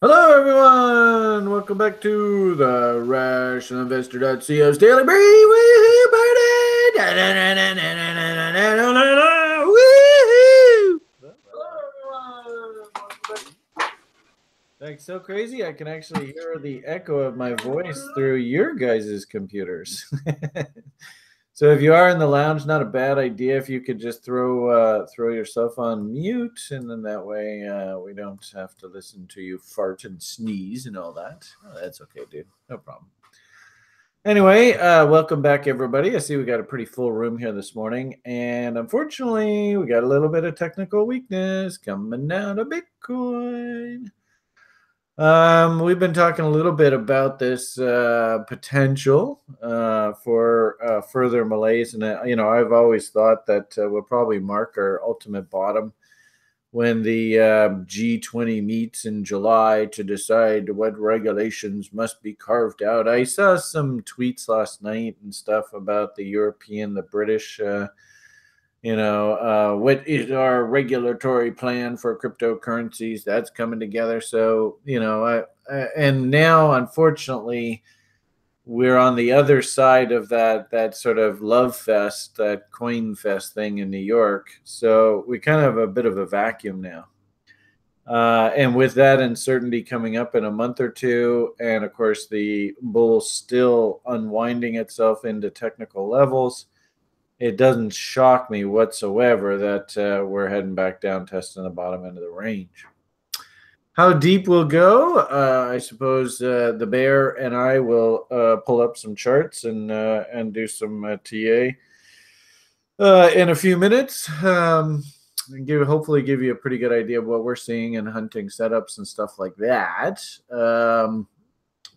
Hello, everyone. Welcome back to the RationalInvestor.co's Daily Brief. Woohoo, party! Woohoo! Hello, everyone. Like so crazy, I can actually hear the echo of my voice through your guys' computers. So if you are in the lounge, not a bad idea if you could just throw yourself on mute, and then that way we don't have to listen to you fart and sneeze and all that. Oh, that's okay, dude. No problem. Anyway, welcome back, everybody. I see we got a pretty full room here this morning, and unfortunately, we got a little bit of technical weakness coming out of Bitcoin. We've been talking a little bit about this potential for further malaise, and I've always thought that we'll probably mark our ultimate bottom when the G20 meets in July to decide what regulations must be carved out. I saw some tweets last night and stuff about the European, the British. What is our regulatory plan for cryptocurrencies? That's coming together. So, and now, unfortunately, we're on the other side of that sort of love fest, that coin fest thing in New York. So we kind of have a bit of a vacuum now. And with that uncertainty coming up in a month or two, and of course the bull still unwinding itself into technical levels, it doesn't shock me whatsoever that we're heading back down, testing the bottom end of the range. How deep we'll go, I suppose the bear and I will pull up some charts and do some TA in a few minutes. And hopefully give you a pretty good idea of what we're seeing in hunting setups and stuff like that.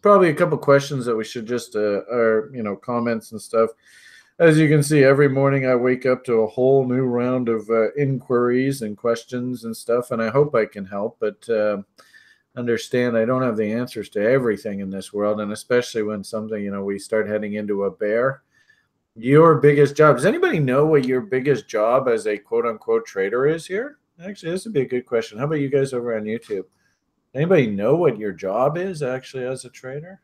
Probably a couple questions that we should just or comments and stuff. As you can see, every morning I wake up to a whole new round of inquiries and questions and stuff, and I hope I can help, but understand I don't have the answers to everything in this world, and especially when something, we start heading into a bear. Your biggest job, does anybody know what your biggest job as a quote-unquote trader is here? Actually, this would be a good question. How about you guys over on YouTube? Anybody know what your job is actually as a trader?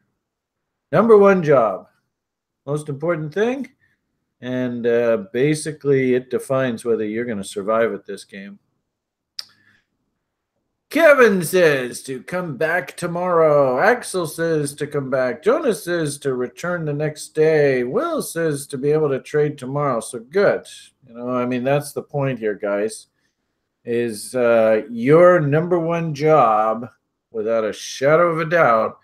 Number one job, most important thing? And basically, it defines whether you're going to survive at this game. Kevin says to come back tomorrow. Axel says to come back. Jonas says to return the next day. Will says to be able to trade tomorrow. So good. That's the point here, guys, is your number one job, without a shadow of a doubt,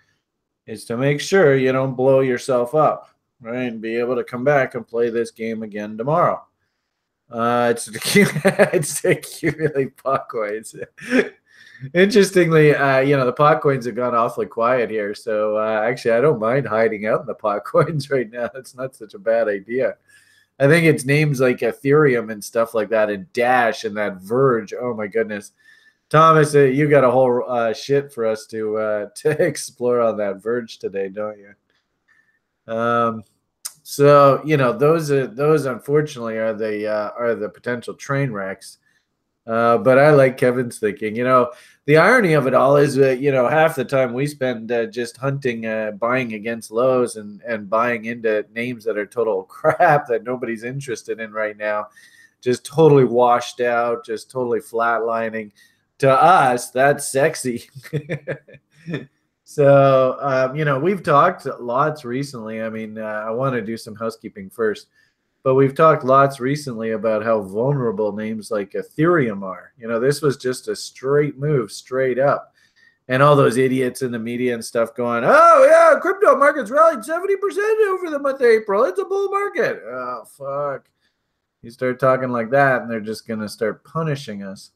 is to make sure you don't blow yourself up. Right, and be able to come back and play this game again tomorrow. It's to accumulate pot coins. Interestingly, the pot coins have gone awfully quiet here. So actually, I don't mind hiding out in the pot coins right now. It's not such a bad idea. I think it's names like Ethereum and stuff like that, and Dash and that Verge. Oh my goodness, Thomas, you got a whole shit for us to explore on that Verge today, don't you? So those unfortunately are the potential train wrecks. But I like Kevin's thinking. The irony of it all is that half the time we spend just hunting, buying against lows and buying into names that are total crap that nobody's interested in right now, just totally washed out, just totally flatlining. To us, that's sexy. So, we've talked lots recently. I want to do some housekeeping first, but we've talked lots recently about how vulnerable names like Ethereum are. This was just a straight move, straight up. And all those idiots in the media and stuff going, oh, yeah, crypto markets rallied 70% over the month of April. It's a bull market. Oh, fuck. You start talking like that, and they're just going to start punishing us.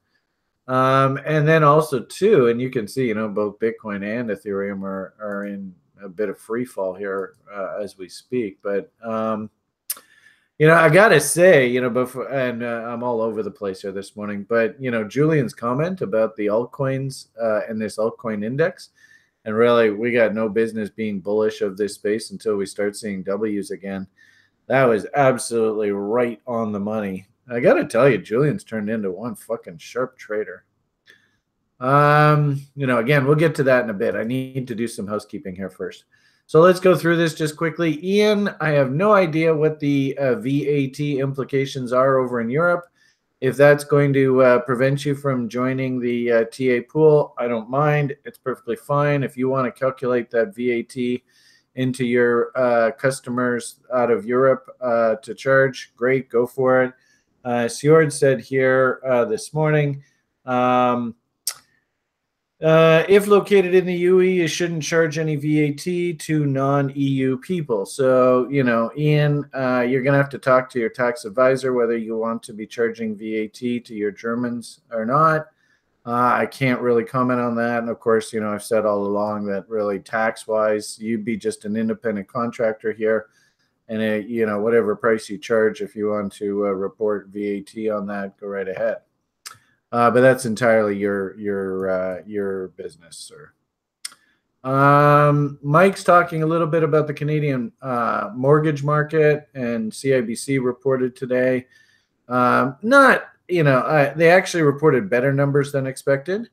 And then also too, and you can see, both Bitcoin and Ethereum are in a bit of free fall here as we speak. But I gotta say, before, and I'm all over the place here this morning. But Julian's comment about the altcoins and this altcoin index, and really, we got no business being bullish of this space until we start seeing W's again. That was absolutely right on the money. I got to tell you, Julian's turned into one fucking sharp trader. Again, we'll get to that in a bit. I need to do some housekeeping here first. So let's go through this just quickly. Ian, I have no idea what the VAT implications are over in Europe. If that's going to prevent you from joining the TA pool, I don't mind. It's perfectly fine. If you want to calculate that VAT into your customers out of Europe to charge, great, go for it. Sjord said here this morning, if located in the UE, you shouldn't charge any VAT to non-EU people. So, Ian, you're going to have to talk to your tax advisor whether you want to be charging VAT to your Germans or not. I can't really comment on that. And of course, I've said all along that really tax-wise, you'd be just an independent contractor here. And, whatever price you charge, if you want to report VAT on that, go right ahead. But that's entirely your business, sir. Mike's talking a little bit about the Canadian mortgage market, and CIBC reported today. They actually reported better numbers than expected.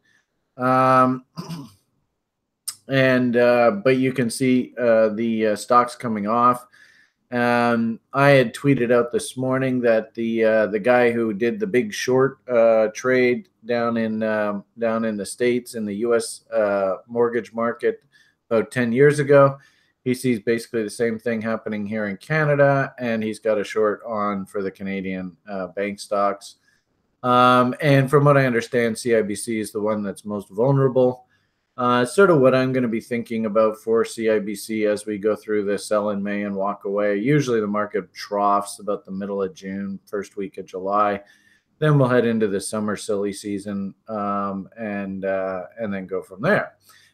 But you can see the stocks coming off. I had tweeted out this morning that the guy who did the big short trade down in the States in the U.S. Mortgage market about 10 years ago, he sees basically the same thing happening here in Canada, and he's got a short on for the Canadian bank stocks. And from what I understand, CIBC is the one that's most vulnerable. Sort of what I'm going to be thinking about for CIBC as we go through the sell in May and walk away. Usually the market troughs about the middle of June, first week of July. Then we'll head into the summer silly season and then go from there.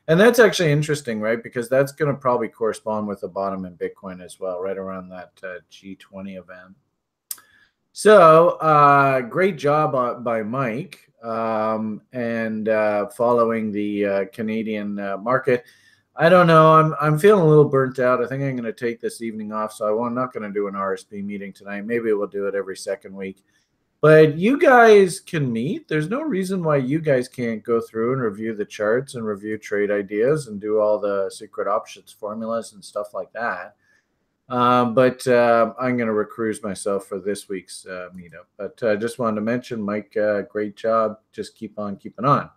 And that's actually interesting, right? Because that's going to probably correspond with the bottom in Bitcoin as well, right around that G20 event. So great job by Mike. And following the Canadian market. I don't know. I'm feeling a little burnt out. I think I'm going to take this evening off, so I'm not going to do an RSP meeting tonight. Maybe we'll do it every second week. But you guys can meet. There's no reason why you guys can't go through and review the charts and review trade ideas and do all the secret options formulas and stuff like that. But I'm going to recruit myself for this week's meetup. But I just wanted to mention, Mike, great job. Just keep on keeping on.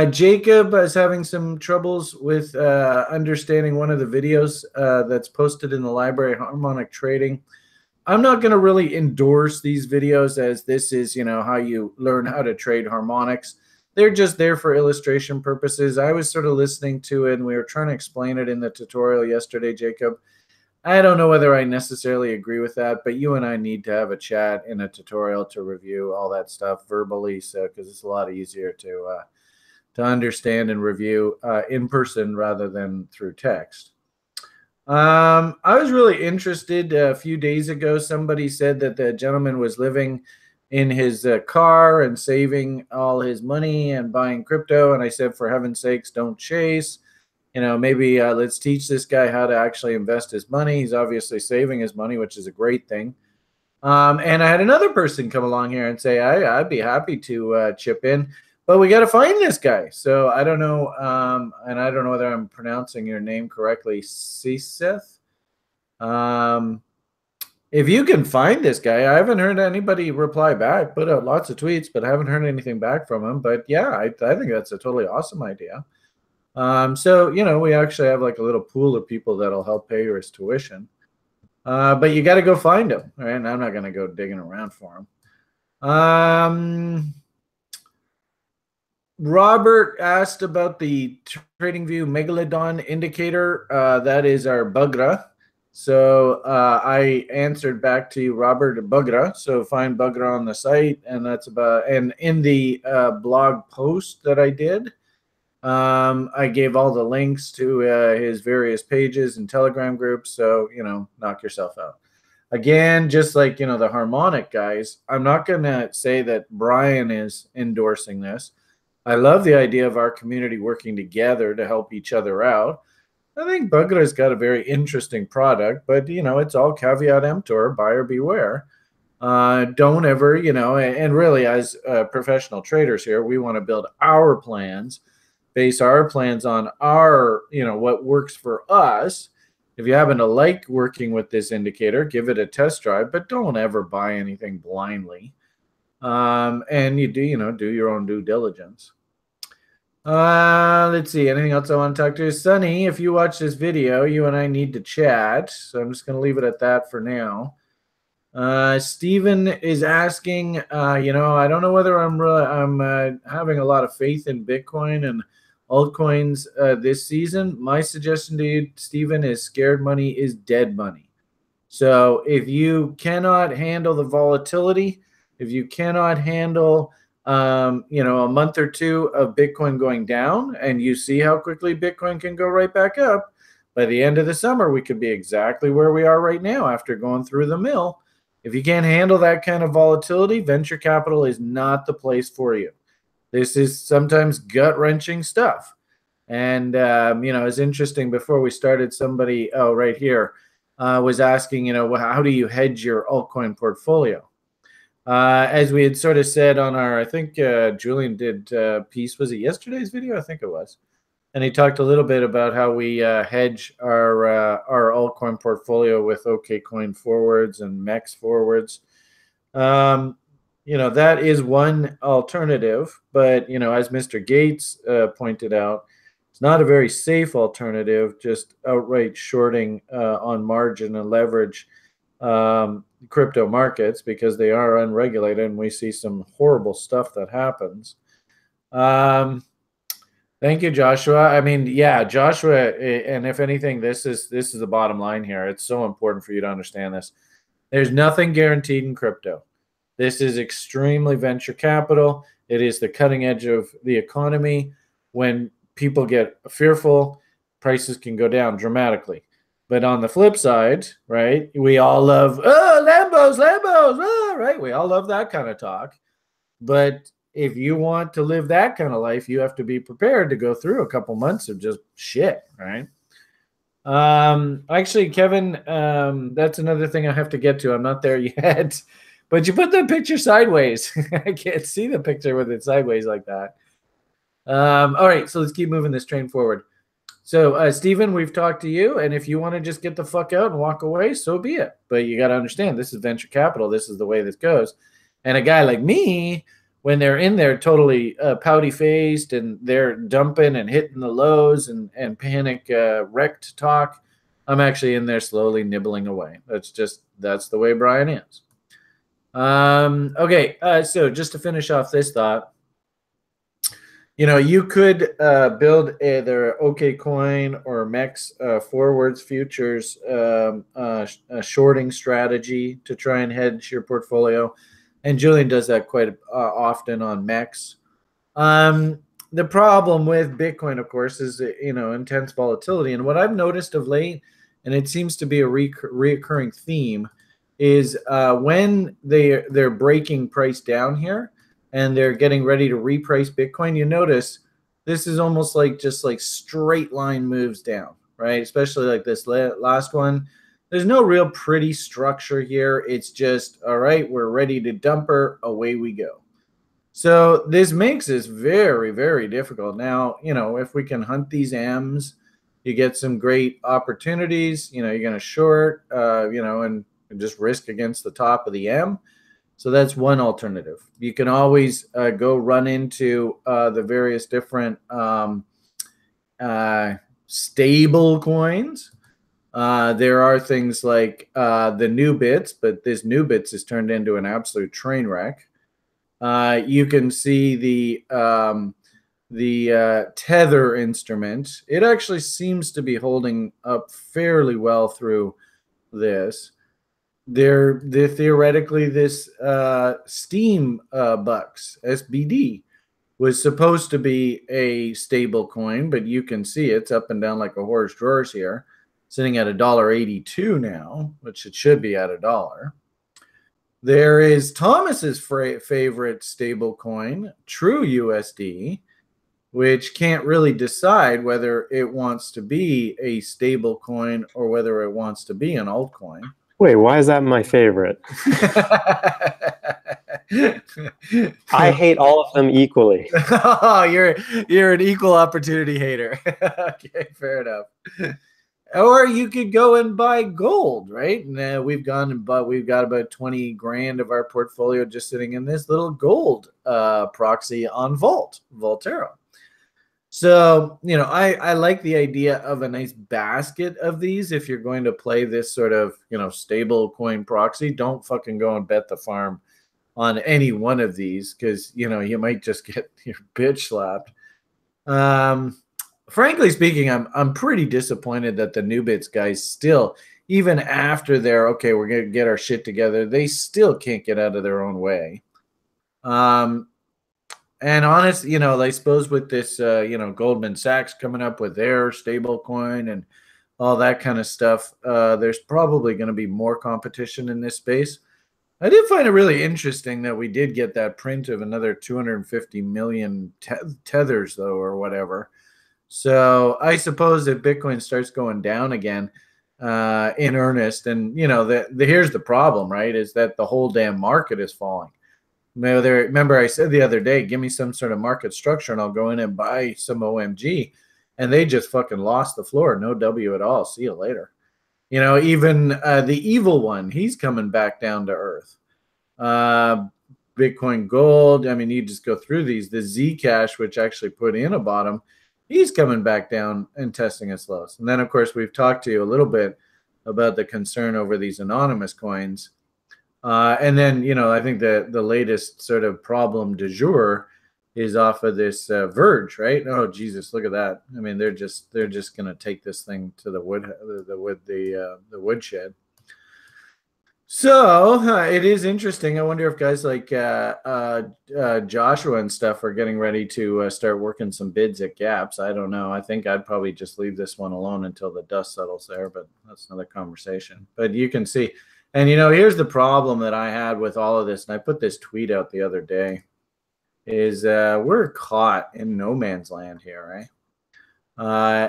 Jacob is having some troubles with understanding one of the videos that's posted in the library, Harmonic Trading. I'm not going to really endorse these videos as this is, how you learn how to trade harmonics. They're just there for illustration purposes. I was sort of listening to it, and we were trying to explain it in the tutorial yesterday, Jacob. I don't know whether I necessarily agree with that, but you and I need to have a chat in a tutorial to review all that stuff verbally, so because it's a lot easier to understand and review in person rather than through text. I was really interested a few days ago. Somebody said that the gentleman was living in his car and saving all his money and buying crypto, and I said, for heaven's sakes, don't chase. Maybe let's teach this guy how to actually invest his money. He's obviously saving his money, which is a great thing. And I had another person come along here and say, I'd be happy to chip in, but we got to find this guy. So I don't know. And I don't know whether I'm pronouncing your name correctly, Seth. If you can find this guy, I haven't heard anybody reply back, put out lots of tweets, but I haven't heard anything back from him. But yeah, I think that's a totally awesome idea. So, we actually have like a little pool of people that'll help pay his tuition. But you got to go find him, right? And I'm not going to go digging around for him. Robert asked about the TradingView Megalodon indicator. That is our Bugra. So I answered back to you, Robert, Bugra. So find Bugra on the site, and that's about. And in the blog post that I did, I gave all the links to his various pages and Telegram groups. So, knock yourself out. Again, just like, the harmonic guys, I'm not going to say that Brian is endorsing this. I love the idea of our community working together to help each other out. I think Bugra's got a very interesting product, but, it's all caveat emptor, buyer beware. Don't ever, and really as professional traders here, we want to build our plans, base our plans on our, what works for us. If you happen to like working with this indicator, give it a test drive, but don't ever buy anything blindly. And you do your own due diligence. Let's see. Anything else I want to talk to? Sonny, if you watch this video, you and I need to chat. So I'm just going to leave it at that for now. Steven is asking, I don't know whether I'm having a lot of faith in Bitcoin and altcoins this season. My suggestion to you, Steven, is scared money is dead money. So if you cannot handle the volatility, if you cannot handle a month or two of Bitcoin going down, and you see how quickly Bitcoin can go right back up, by the end of the summer, we could be exactly where we are right now after going through the mill. If you can't handle that kind of volatility, venture capital is not the place for you. This is sometimes gut-wrenching stuff. And, it's interesting. Before we started, somebody, right here, was asking, how do you hedge your altcoin portfolio? As we had sort of said on our, I think Julian did a piece, was it yesterday's video? I think it was. And he talked a little bit about how we hedge our altcoin portfolio with OKCoin forwards and MEX forwards. That is one alternative, but, as Mr. Gates pointed out, it's not a very safe alternative, just outright shorting on margin and leverage crypto markets, because they are unregulated and we see some horrible stuff that happens. Thank you, Joshua. I mean, yeah, Joshua, and if anything, this is the bottom line here. It's so important for you to understand this. There's nothing guaranteed in crypto. This is extremely venture capital. It is the cutting edge of the economy. When people get fearful, prices can go down dramatically. But on the flip side, right, we all love, Lambos, right? We all love that kind of talk. But if you want to live that kind of life, you have to be prepared to go through a couple months of just shit, right? Actually, Kevin, that's another thing I have to get to. I'm not there yet. But you put the picture sideways. I can't see the picture with it sideways like that. All right, so let's keep moving this train forward. So, Stephen, we've talked to you, and if you want to just get the fuck out and walk away, so be it. But you got to understand, this is venture capital. This is the way this goes. And a guy like me, when they're in there totally pouty-faced and they're dumping and hitting the lows and panic wrecked talk, I'm actually in there slowly nibbling away. That's the way Brian is. Okay, so just to finish off this thought, you could build either OKCoin or MEX forwards futures a shorting strategy to try and hedge your portfolio. And Julian does that quite often on MEX. The problem with Bitcoin, of course, is intense volatility. And what I've noticed of late, and it seems to be a reoccurring theme, is when they're breaking price down here and they're getting ready to reprice Bitcoin, you notice this is almost like just like straight line moves down, right? Especially like this last one. There's no real pretty structure here. It's just, all right, we're ready to dump her, away we go. So this makes this very, very difficult. Now, if we can hunt these M's, you get some great opportunities. You're going to short, and just risk against the top of the M. So that's one alternative. You can always go run into the various different stable coins. There are things like the NuBits, but this NuBits has turned into an absolute train wreck. You can see the Tether instrument. It actually seems to be holding up fairly well through this. They're theoretically this Steam Bucks SBD was supposed to be a stable coin, but you can see it's up and down like a horse drawers here, sitting at $1.82 now, which it should be at $1. There is Thomas's favorite stable coin, True USD, which can't really decide whether it wants to be a stable coin or whether it wants to be an altcoin. Wait, why is that my favorite? I hate all of them equally. Oh, you're an equal opportunity hater. Okay, fair enough. Or you could go and buy gold, right? And we've got about 20 grand of our portfolio just sitting in this little gold proxy on Vaultero. So, I like the idea of a nice basket of these. If you're going to play this sort of, stable coin proxy, don't fucking go and bet the farm on any one of these because, you might just get your bitch slapped. Frankly speaking, I'm pretty disappointed that the Nubits guys still, even after they're okay, we're gonna get our shit together, they still can't get out of their own way. And honest, I suppose with this, Goldman Sachs coming up with their stable coin and all that kind of stuff, there's probably going to be more competition in this space. I did find it really interesting that we did get that print of another 250 million tethers, though, or whatever. So I suppose if Bitcoin starts going down again in earnest, and here's the problem, right? Is that the whole damn market is falling. Remember, I said the other day, give me some sort of market structure, and I'll go in and buy some OMG, and they just fucking lost the floor. No W at all. See you later. Even the evil one, he's coming back down to earth. Bitcoin Gold, I mean, you just go through these. The Zcash, which actually put in a bottom, he's coming back down and testing its lows. And then, of course, we've talked to you a little bit about the concern over these anonymous coins. And then, I think the latest sort of problem du jour is off of this Verge, right? Oh, Jesus, look at that. I mean, they're just going to take this thing to the woodshed. So it is interesting. I wonder if guys like Joshua and stuff are getting ready to start working some bids at gaps. I don't know. I think I'd probably just leave this one alone until the dust settles there, but that's another conversation. But you can see, and here's the problem that I had with all of this, and I put this tweet out the other day, is we're caught in no man's land here, right?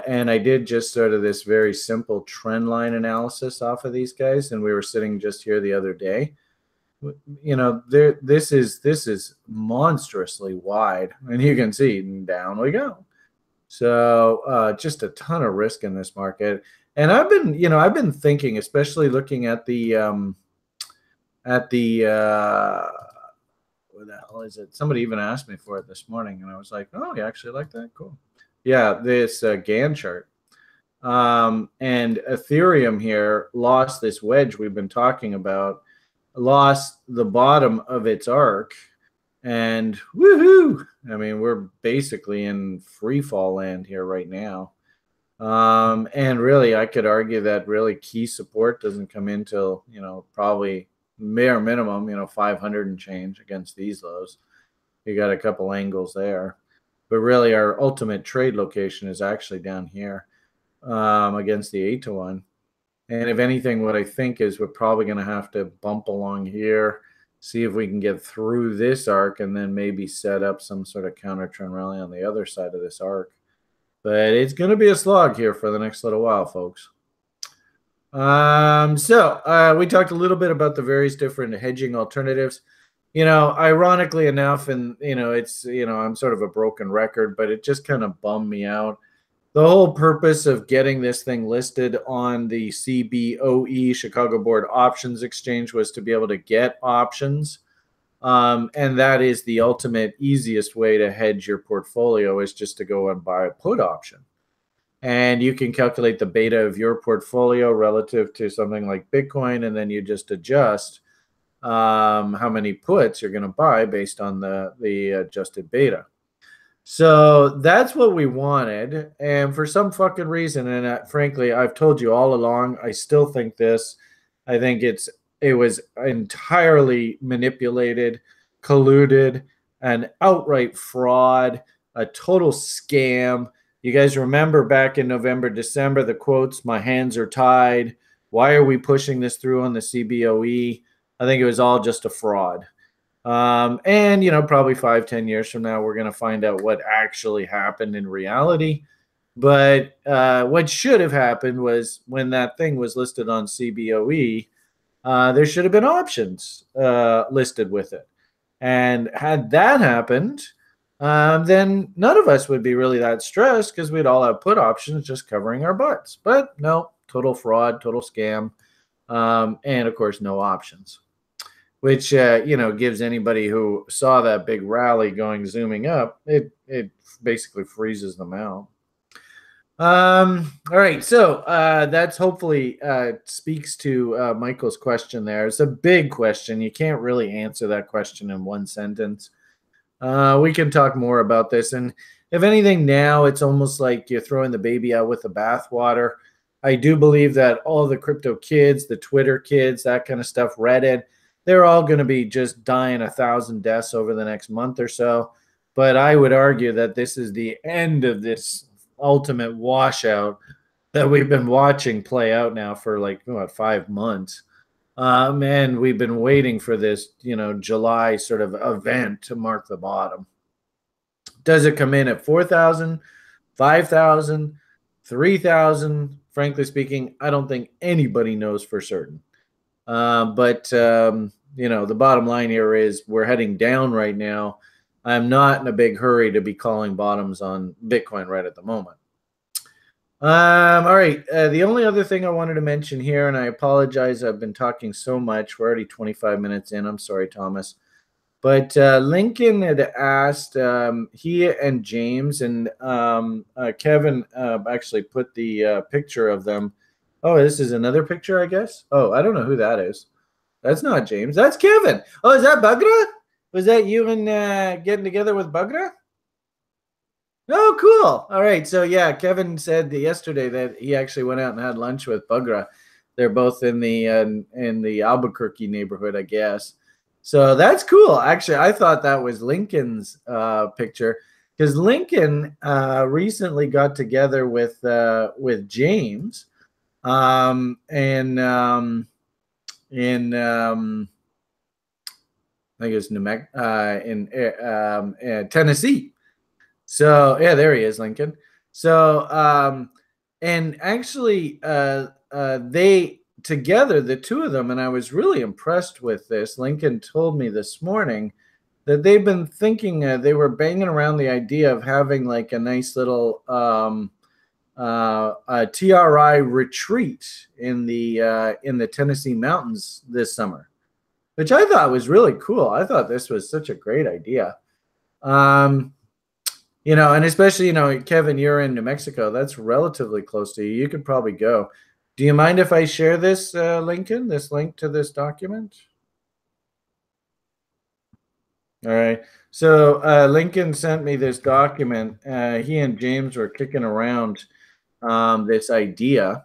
And I did just sort of this very simple trend line analysis off of these guys, and we were sitting just here the other day. This is monstrously wide, and you can see down we go. So just a ton of risk in this market, and I've been thinking, especially looking at the what the hell is it? Somebody even asked me for it this morning, and I was like, oh, you actually like that? Cool. Yeah, this Gann chart. And Ethereum here lost this wedge we've been talking about, lost the bottom of its arc, and woohoo! I mean, we're basically in free fall land here right now. And really, I could argue that really key support doesn't come in till, probably bare minimum, 500 and change against these lows. You got a couple angles there. But really, our ultimate trade location is actually down here against the 8-to-1. And if anything, what I think is we're probably going to have to bump along here, see if we can get through this arc, and then maybe set up some sort of counter trend rally on the other side of this arc. But it's going to be a slog here for the next little while, folks. So we talked a little bit about the various different hedging alternatives. Ironically enough, and it's I'm sort of a broken record, but it just kind of bummed me out. The whole purpose of getting this thing listed on the CBOE, Chicago Board Options Exchange, was to be able to get options. And that is the ultimate easiest way to hedge your portfolio, is just to go and buy a put option. And you can calculate the beta of your portfolio relative to something like Bitcoin, and then you just adjust how many puts you're going to buy based on the adjusted beta. So that's what we wanted. And for some fucking reason, and frankly, I've told you all along, I still think this. I think it was entirely manipulated, colluded, an outright fraud, a total scam. You guys remember back in November, December, the quotes, "My hands are tied. Why are we pushing this through on the CBOE?" I think it was all just a fraud. And, probably 5-10 years from now, we're going to find out what actually happened in reality. But what should have happened was, when that thing was listed on CBOE, there should have been options listed with it. And had that happened, then none of us would be really that stressed because we'd all have put options just covering our butts. But no, total fraud, total scam, and of course, no options, which gives anybody who saw that big rally going zooming up, it basically freezes them out. All right, so that's hopefully speaks to Michael's question there. It's a big question. You can't really answer that question in one sentence. We can talk more about this. And if anything, now it's almost like you're throwing the baby out with the bathwater. I do believe that all the crypto kids, the Twitter kids, that kind of stuff, Reddit, they're all going to be just dying 1,000 deaths over the next month or so. But I would argue that this is the end of this ultimate washout that we've been watching play out now for like 5 months. And we've been waiting for this, July sort of event to mark the bottom. Does it come in at 4,000, 5,000, 3,000? Frankly speaking, I don't think anybody knows for certain. But the bottom line here is we're heading down right now. I'm not in a big hurry to be calling bottoms on Bitcoin right at the moment. All right. The only other thing I wanted to mention here, and I apologize, I've been talking so much. We're already 25 minutes in. I'm sorry, Thomas. But Lincoln had asked, he and James and Kevin actually put the picture of them. Oh, this is another picture, I guess. Oh, I don't know who that is. That's not James. That's Kevin. Oh, is that Bugra? Was that you and getting together with Bugra? Oh, cool. All right. So, yeah, Kevin said yesterday that he actually went out and had lunch with Bugra. They're both in the Albuquerque neighborhood, I guess. So that's cool. Actually, I thought that was Lincoln's picture because Lincoln recently got together with James in I think it's in Tennessee. So yeah, there he is, Lincoln. So and actually they together, the two of them, and I was really impressed with this. Lincoln told me this morning that they've been thinking, they were banging around the idea of having like a nice little a TRI retreat in the Tennessee mountains this summer, which I thought was really cool. I thought this was such a great idea. And especially, Kevin, you're in New Mexico. That's relatively close to you. You could probably go. Do you mind if I share this, Lincoln, this link to this document? All right. So Lincoln sent me this document. He and James were kicking around this idea.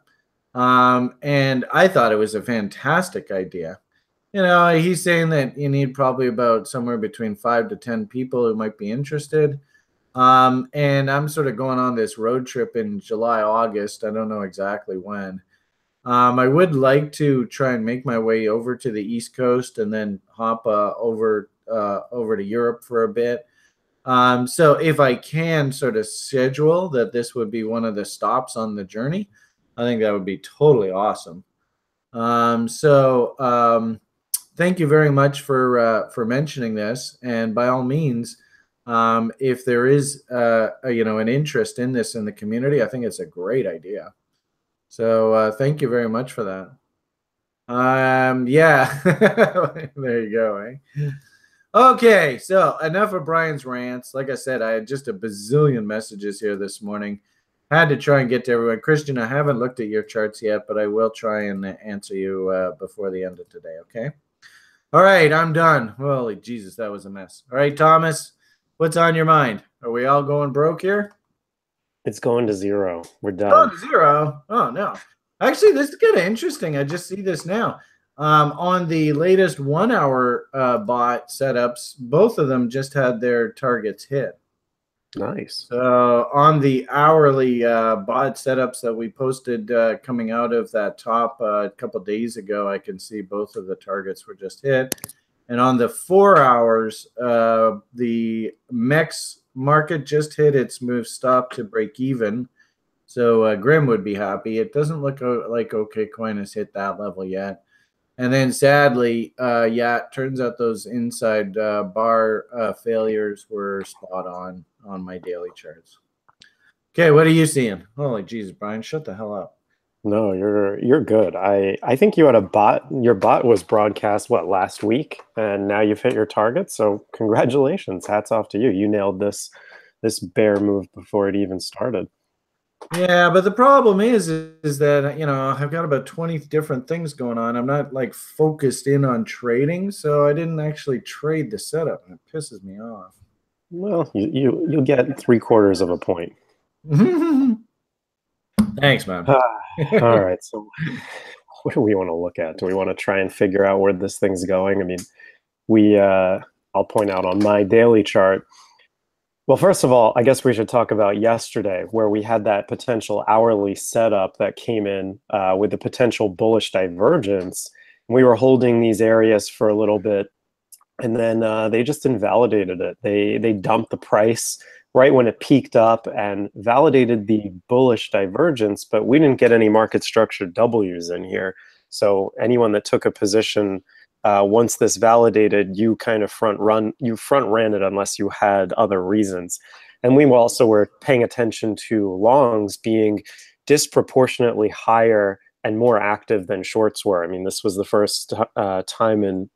And I thought it was a fantastic idea. He's saying that you need probably about somewhere between 5 to 10 people who might be interested. And I'm sort of going on this road trip in July, August. I don't know exactly when. I would like to try and make my way over to the East Coast and then hop over to Europe for a bit. So if I can sort of schedule that this would be one of the stops on the journey, I think that would be totally awesome. Thank you very much for mentioning this. And by all means, if there is an interest in this in the community, I think it's a great idea. So thank you very much for that. Yeah, there you go. Eh? Okay, so enough of Brian's rants. Like I said, I had just a bazillion messages here this morning. Had to try and get to everyone. Christian, I haven't looked at your charts yet, but I will try and answer you before the end of today, okay? All right, I'm done. Holy Jesus, that was a mess. All right, Thomas, what's on your mind? Are we all going broke here? It's going to zero. We're done. Going to zero? Oh, no. Actually, this is kind of interesting. I just see this now. On the latest 1 hour bot setups, both of them just had their targets hit. Nice. So on the hourly bot setups that we posted coming out of that top a couple days ago, I can see both of the targets were just hit. And on the 4 hours, the MEX market just hit its move stop to break even. So Grim would be happy. It doesn't look like OKCoin has hit that level yet. And then sadly, yeah, it turns out those inside bar failures were spot on my daily charts. Okay, what are you seeing? Holy Jesus, Brian, shut the hell up. No, you're good. I think you had a bot. Your bot was broadcast what, last week, and now you've hit your target. So congratulations, hats off to you. You nailed this bear move before it even started. Yeah, but the problem is that, you know, I've got about 20 different things going on. I'm not like focused in on trading, so I didn't actually trade the setup, and it pisses me off. Well, you'll get 3/4 of a point. Thanks, man. All right. So what do we want to look at? Do we want to try and figure out where this thing's going? I mean, I'll point out on my daily chart. Well, first of all, I guess we should talk about yesterday, where we had that potential hourly setup that came in with the potential bullish divergence. We were holding these areas for a little bit, and then they just invalidated it. They dumped the price right when it peaked up and validated the bullish divergence, but we didn't get any market structure W's in here. So anyone that took a position once this validated, you kind of front ran it unless you had other reasons. And we also were paying attention to longs being disproportionately higher and more active than shorts were. I mean, this was the first time in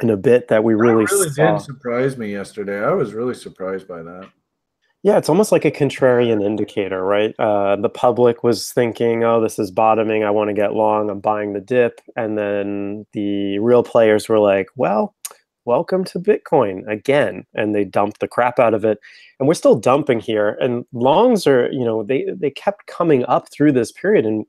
a bit that we really saw. Did surprise me yesterday. I was really surprised by that. Yeah, it's almost like a contrarian indicator, right? The public was thinking, oh, this is bottoming. I want to get long. I'm buying the dip. And then the real players were like, well, welcome to Bitcoin again. And they dumped the crap out of it. And we're still dumping here. And longs are, you know, they kept coming up through this period. And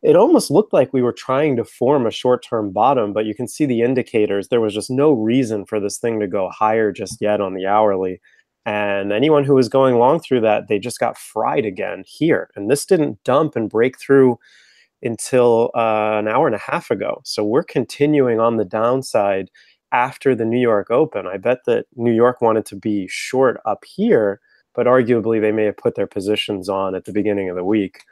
it almost looked like we were trying to form a short-term bottom, but you can see the indicators. There was just no reason for this thing to go higher just yet on the hourly. And anyone who was going long through that, they just got fried again here. And this didn't dump and break through until an hour and a half ago. So we're continuing on the downside after the New York Open. I bet that New York wanted to be short up here, but arguably they may have put their positions on at the beginning of the week.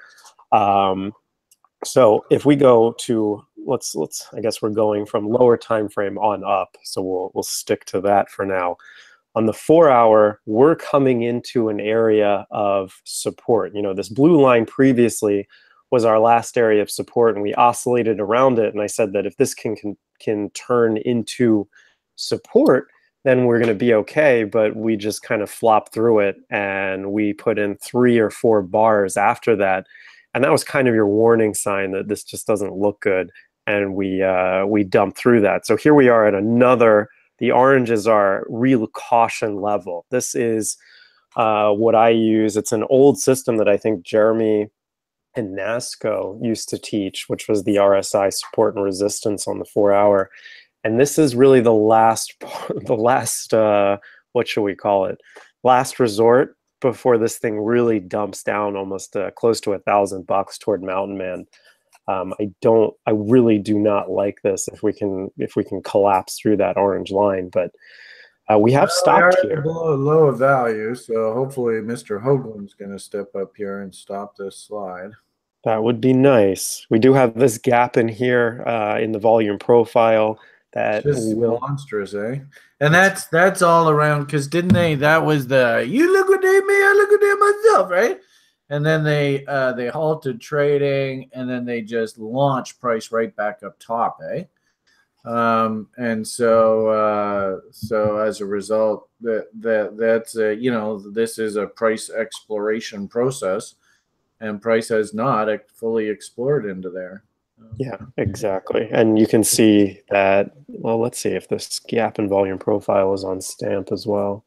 So if we go to, let's I guess we're going from lower time frame on up. So we'll stick to that for now. On the 4-hour, we're coming into an area of support. You know, this blue line previously was our last area of support, and we oscillated around it. And I said that if this can turn into support, then we're going to be okay. But we just kind of flopped through it, and we put in 3 or 4 bars after that. And that was kind of your warning sign that this just doesn't look good. And we dumped through that. So here we are at another. The orange is our real caution level. This is what I use. It's an old system that I think Jeremy and NASCO used to teach, which was the RSI support and resistance on the 4-hour. And this is really the last, what should we call it? Last resort before this thing really dumps down almost close to $1,000 toward Mountain Man. I really do not like this if we can collapse through that orange line, but we have stopped here. Below low value, so hopefully Mr. Hoagland's going to step up here and stop this slide. That would be nice. We do have this gap in here in the volume profile that just monstrous, eh? And that's all around because didn't they? That was the you liquidate me, I liquidate myself, right? And then they halted trading, and then they just launched price right back up top, eh? And so as a result, that's you know, this is a price exploration process, and price has not fully explored into there. Yeah, exactly. And you can see that. Well, let's see if this gap in volume profile is on stamp as well.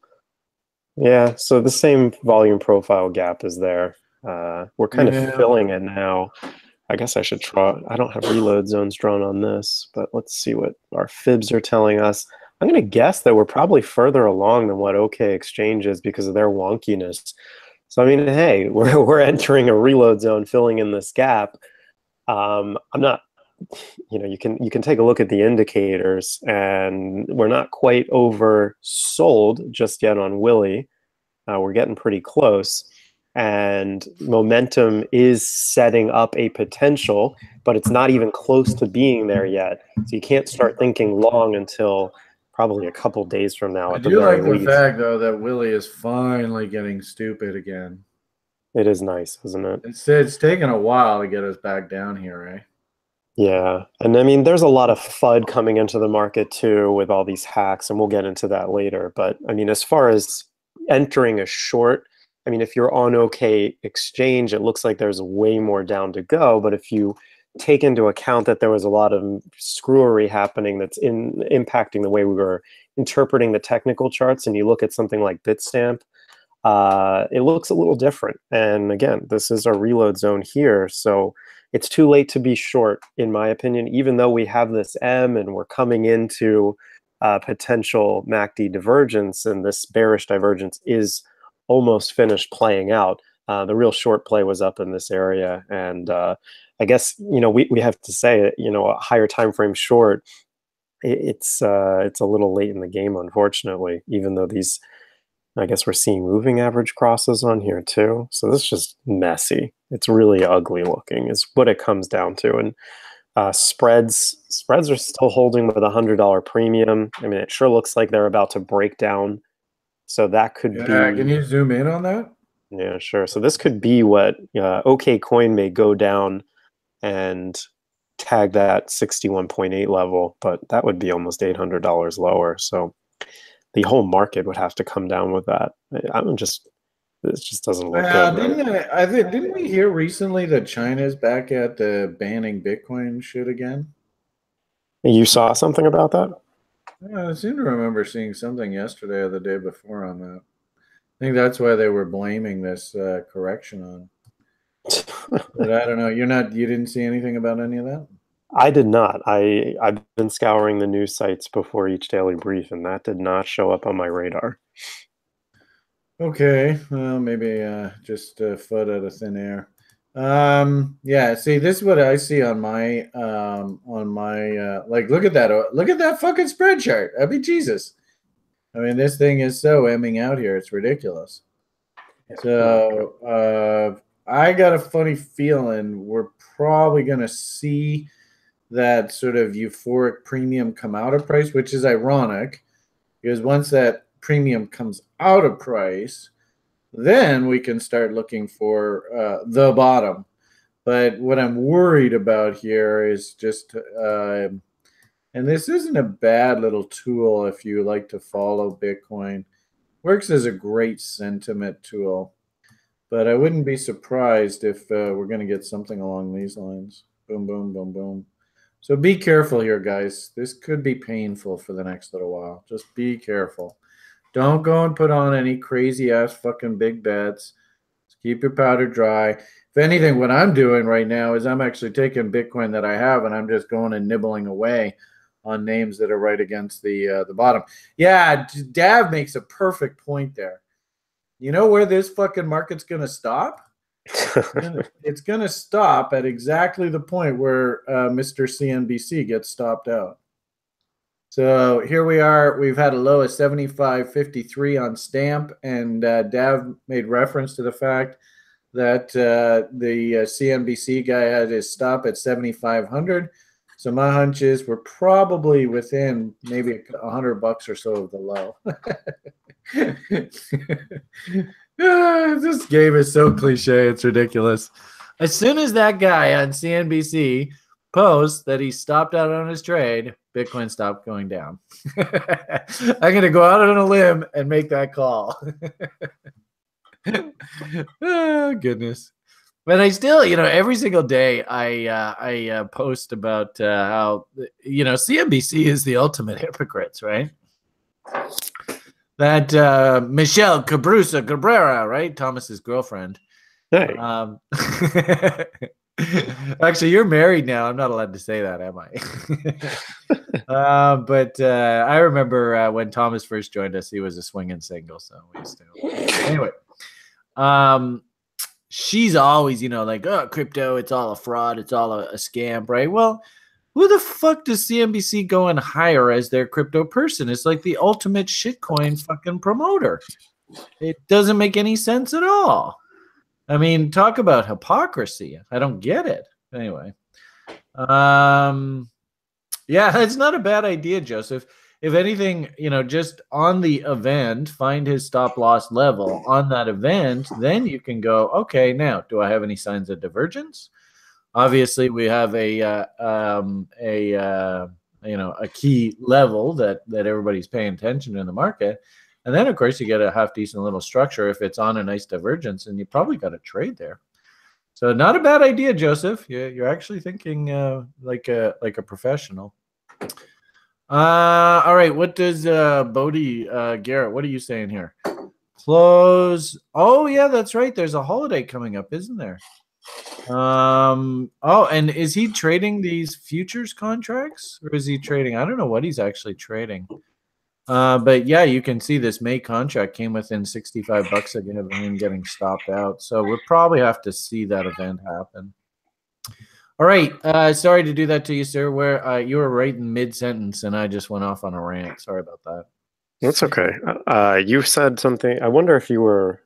Yeah, so the same volume profile gap is there. We're kind of filling it now. I guess I should try. I don't have reload zones drawn on this, but let's see what our fibs are telling us. I'm going to guess that we're probably further along than what OK Exchange is because of their wonkiness. So I mean, hey, we're entering a reload zone, filling in this gap. I'm not. You know, you can take a look at the indicators, and we're not quite oversold just yet on Willie. We're getting pretty close. and momentum is setting up a potential, but it's not even close to being there yet. So you can't start thinking long until probably a couple days from now I at the do very like the least. fact, though, that Willie is finally getting stupid again. It is nice, isn't it? It's taken a while to get us back down here, eh? Yeah. And I mean, there's a lot of FUD coming into the market too with all these hacks, and we'll get into that later. But I mean, as far as entering a short, I mean, if you're on OK Exchange, it looks like there's way more down to go. But if you take into account that there was a lot of screwery happening that's impacting the way we were interpreting the technical charts, and you look at something like Bitstamp, it looks a little different. And again, this is a reload zone here. So it's too late to be short, in my opinion, even though we have this M and we're coming into potential MACD divergence, and this bearish divergence is almost finished playing out. The real short play was up in this area. And I guess, we have to say, a higher time frame short, it's a little late in the game, unfortunately, even though these, I guess we're seeing moving average crosses on here too. So this is just messy. It's really ugly looking is what it comes down to. And spreads are still holding with $100 premium. I mean, it sure looks like they're about to break down. So that could be. Can you zoom in on that? Yeah, sure. So this could be what OKCoin may go down and tag that 61.8 level, but that would be almost $800 lower. So the whole market would have to come down with that. It just doesn't look good. Right? Didn't we hear recently that China's back at banning Bitcoin shit again? You saw something about that? I seem to remember seeing something yesterday or the day before on that. I think that's why they were blaming this correction on. But I don't know. You didn't see anything about any of that? I did not. I've been scouring the news sites before each daily brief, and that did not show up on my radar. Okay, well, maybe just a foot out of thin air. Yeah. See, this is what I see on my like. Look at that! Look at that fucking spread chart. I mean, Jesus. I mean, this thing is so emming out here. It's ridiculous. So I got a funny feeling we're probably going to see that sort of euphoric premium come out of price, which is ironic because once that premium comes out of price, then we can start looking for the bottom. But what I'm worried about here is just, and this isn't a bad little tool if you like to follow Bitcoin. Works as a great sentiment tool. But I wouldn't be surprised if we're going to get something along these lines. Boom, boom, boom, boom. So be careful here, guys. This could be painful for the next little while. Just be careful. Don't go and put on any crazy-ass fucking big bets. Just keep your powder dry. If anything, what I'm doing right now is I'm actually taking Bitcoin that I have, and I'm just going and nibbling away on names that are right against the bottom. Yeah, Dav makes a perfect point there. You know where this fucking market's going to stop? It's going to stop at exactly the point where Mr. CNBC gets stopped out. So here we are. We've had a low of 75.53 on Stamp, and Dav made reference to the fact that the CNBC guy had his stop at 7,500. So my hunch is we're probably within maybe $100 or so of the low. This game is so cliche, it's ridiculous. As soon as that guy on CNBC posts that he stopped out on his trade, Bitcoin stopped going down. I'm going to go out on a limb and make that call. Oh, goodness. But I still, every single day I post about how, CNBC is the ultimate hypocrites, right? That Michelle Cabrera, right? Thomas's girlfriend. Hey. Actually, you're married now. I'm not allowed to say that, am I? But I remember when Thomas first joined us, he was a swinging single. So we used to. Anyway, she's always, like, oh, crypto, it's all a fraud. It's all a scam, right? Well, who the fuck does CNBC go and hire as their crypto person? It's like the ultimate shitcoin fucking promoter. It doesn't make any sense at all. I mean, talk about hypocrisy. I don't get it. Anyway, yeah, it's not a bad idea, Joseph. If anything, just on the event, find his stop loss level on that event. Then you can go, okay, now do I have any signs of divergence? Obviously, we have a key level that everybody's paying attention to in the market. And then, of course, you get a half decent little structure if it's on a nice divergence, and you probably got a trade there. So not a bad idea, Joseph. You're actually thinking like a professional. All right. What does Bodie Garrett? What are you saying here? Close. Oh yeah, that's right. There's a holiday coming up, isn't there? Oh, and is he trading these futures contracts, or is he trading? I don't know what he's actually trading. But yeah, you can see this May contract came within $65 again of him getting stopped out. So we'll probably have to see that event happen. All right. Sorry to do that to you, sir. Where you were right in mid-sentence, and I just went off on a rant. Sorry about that. That's okay. You said something. I wonder if you were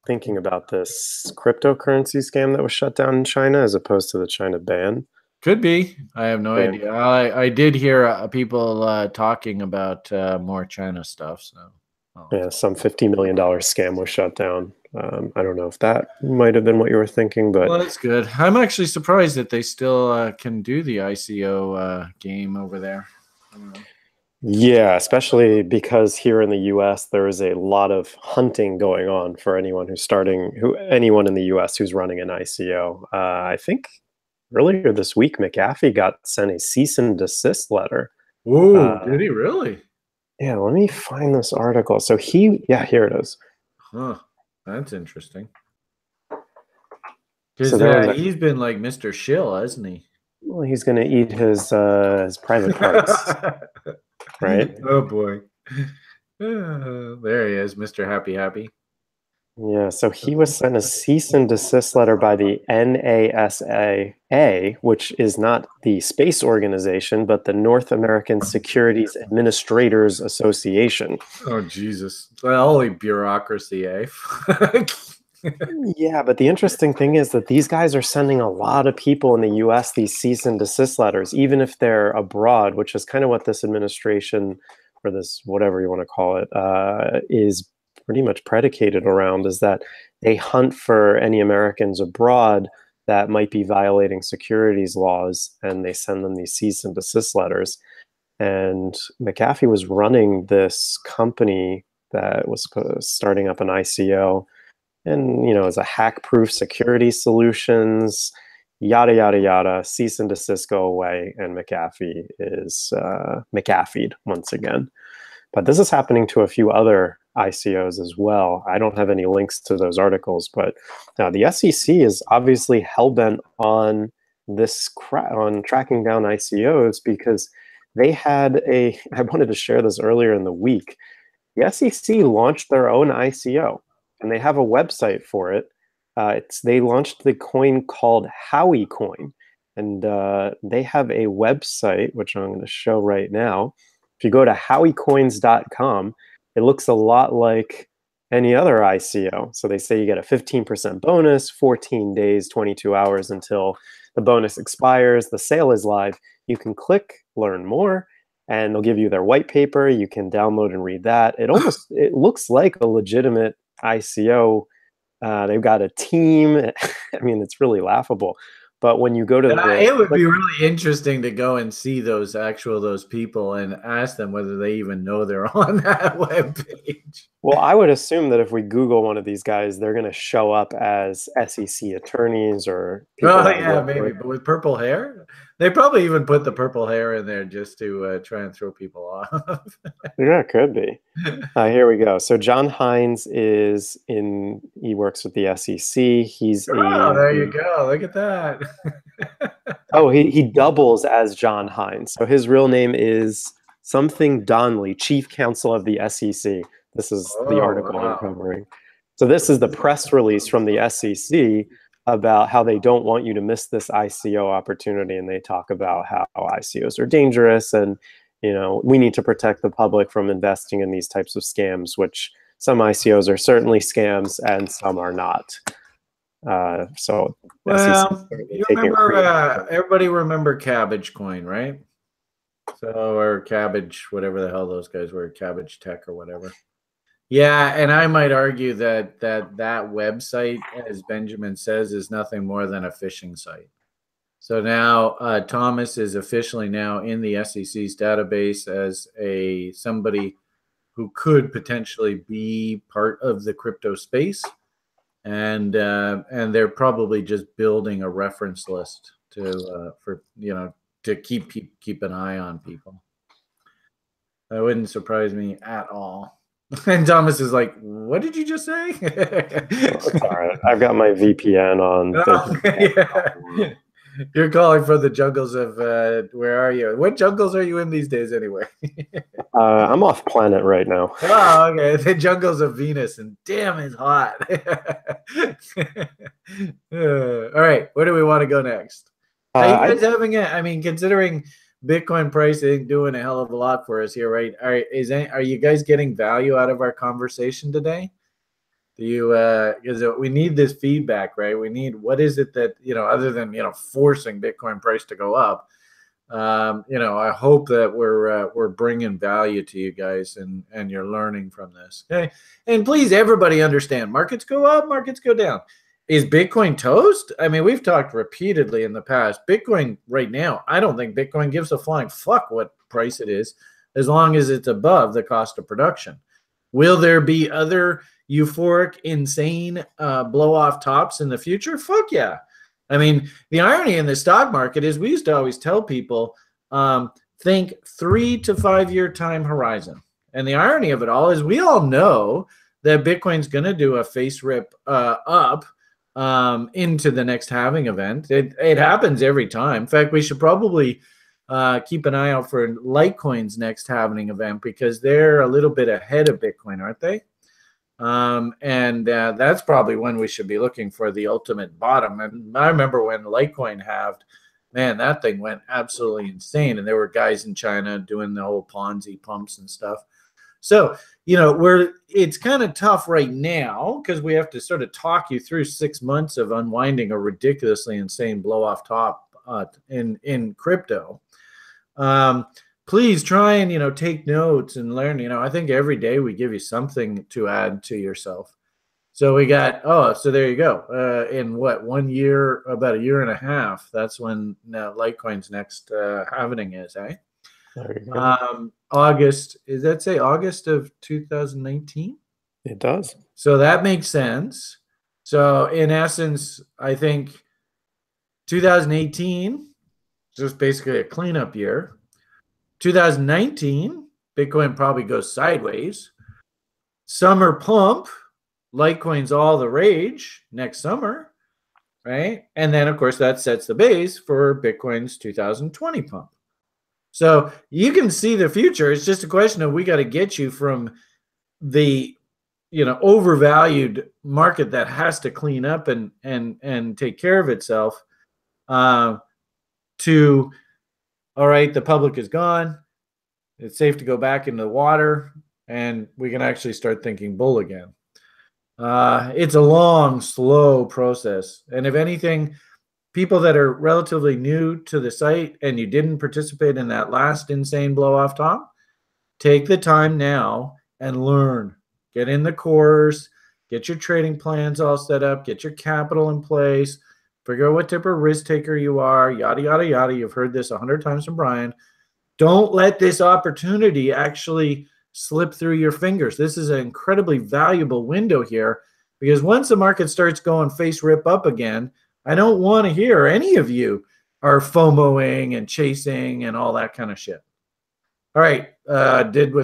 thinking about this cryptocurrency scam that was shut down in China as opposed to the China ban. Could be. I have no idea. I did hear people talking about more China stuff. So yeah, some $50 million scam was shut down. I don't know if that might have been what you were thinking, but well, that's good. I'm actually surprised that they still can do the ICO game over there. Yeah, especially because here in the U.S. there is a lot of hunting going on for anyone anyone in the U.S. who's running an ICO. I think earlier this week, McAfee got sent a cease and desist letter. Ooh, did he really? Yeah, let me find this article. So here it is. Huh, that's interesting. Because he's been like Mr. Shill, hasn't he? Well, he's going to eat his private parts, right? Oh boy, there he is, Mr. Happy. Yeah, so he was sent a cease and desist letter by the NASA, which is not the space organization, but the North American Securities Administrators Association. Oh, Jesus. Holy bureaucracy, eh? Yeah, but the interesting thing is that these guys are sending a lot of people in the U.S. these cease and desist letters, even if they're abroad, which is kind of what this administration, or this whatever you want to call it, is pretty much predicated around, is that they hunt for any Americans abroad that might be violating securities laws, and they send them these cease and desist letters. And McAfee was running this company that was starting up an ICO, and as a hack-proof security solutions, yada yada yada. Cease and desist go away, and McAfee is McAfee'd once again. But this is happening to a few other ICOs as well. I don't have any links to those articles, but the SEC is obviously hell-bent on on tracking down ICOs, because they had I wanted to share this earlier in the week. The SEC launched their own ICO, and they have a website for it. They launched the coin called Howie Coin, and they have a website, which I'm going to show right now. If you go to howiecoins.com, it looks a lot like any other ICO. So they say you get a 15% bonus, 14 days, 22 hours until the bonus expires. The sale is live. You can click learn more, and they'll give you their white paper. You can download and read that. It looks like a legitimate ICO. They've got a team. I mean, it's really laughable. But when you go to it would be really interesting to go and see those people and ask them whether they even know they're on that webpage. Well, I would assume that if we Google one of these guys, they're going to show up as SEC attorneys or people. Oh, yeah, maybe. But with purple hair? They probably even put the purple hair in there just to try and throw people off. Yeah, it could be. Here we go. So John Hines he works with the SEC. There you go. Look at that. Oh, he doubles as John Hines. So his real name is something Donnelly, Chief Counsel of the SEC. This is the article I'm covering. So this is the press release from the SEC about how they don't want you to miss this ICO opportunity, and they talk about how ICOs are dangerous, and we need to protect the public from investing in these types of scams, which some ICOs are certainly scams and some are not. So Well, you remember everybody remember Cabbage Coin, right? So, or Cabbage, whatever the hell those guys were, Cabbage Tech or whatever. Yeah, and I might argue that website, as Benjamin says, is nothing more than a phishing site. So now Thomas is officially now in the SEC's database as somebody who could potentially be part of the crypto space, and they're probably just building a reference list to keep an eye on people. That wouldn't surprise me at all. And Thomas is like, "What did you just say?" All right, I've got my VPN on. Yeah. You're calling from the jungles of where are you? What jungles are you in these days, anyway? I'm off planet right now. Oh, okay. The jungles of Venus, and damn, it's hot. All right, where do we want to go next? Are you guys having it? I mean, considering Bitcoin price ain't doing a hell of a lot for us here, right? Are you guys getting value out of our conversation today? Do you because we need this feedback, right? We need, what is it that, other than forcing Bitcoin price to go up, I hope that we're bringing value to you guys, and you're learning from this. Okay, and please, everybody understand, markets go up, markets go down. Is Bitcoin toast? I mean, we've talked repeatedly in the past. Bitcoin right now, I don't think Bitcoin gives a flying fuck what price it is, as long as it's above the cost of production. Will there be other euphoric, insane blow-off tops in the future? Fuck yeah. I mean, the irony in the stock market is we used to always tell people, think 3 to 5 year time horizon. And the irony of it all is we all know that Bitcoin's going to do a face rip up into the next halving event. It happens every time. In fact, we should probably keep an eye out for Litecoin's next halving event, because they're a little bit ahead of Bitcoin, aren't they? And that's probably when we should be looking for the ultimate bottom. And I remember when Litecoin halved, man, that thing went absolutely insane. And there were guys in China doing the whole Ponzi pumps and stuff. So, it's kind of tough right now because we have to sort of talk you through 6 months of unwinding a ridiculously insane blow off top in crypto. Please try and, take notes and learn. I think every day we give you something to add to yourself. So we got, so there you go. In what, 1 year, about a year and a half, that's when Litecoin's next halving is, eh? There you go. August, does that say August of 2019? It does. So that makes sense. So in essence, I think 2018 just basically a cleanup year. 2019, Bitcoin probably goes sideways. Summer pump, Litecoin's all the rage next summer, right? And then, of course, that sets the base for Bitcoin's 2020 pump. So you can see the future. It's just a question of we got to get you from the overvalued market that has to clean up and take care of itself to, all right, the public is gone. It's safe to go back into the water, and we can actually start thinking bull again. It's a long, slow process. And if anything, people that are relatively new to the site and you didn't participate in that last insane blow off top, take the time now and learn. Get in the course, get your trading plans all set up, get your capital in place, figure out what type of risk taker you are, yada, yada, yada. You've heard this 100 times from Brian. Don't let this opportunity actually slip through your fingers. This is an incredibly valuable window here, because once the market starts going face rip up again, I don't want to hear any of you are FOMOing and chasing and all that kind of shit. All right, done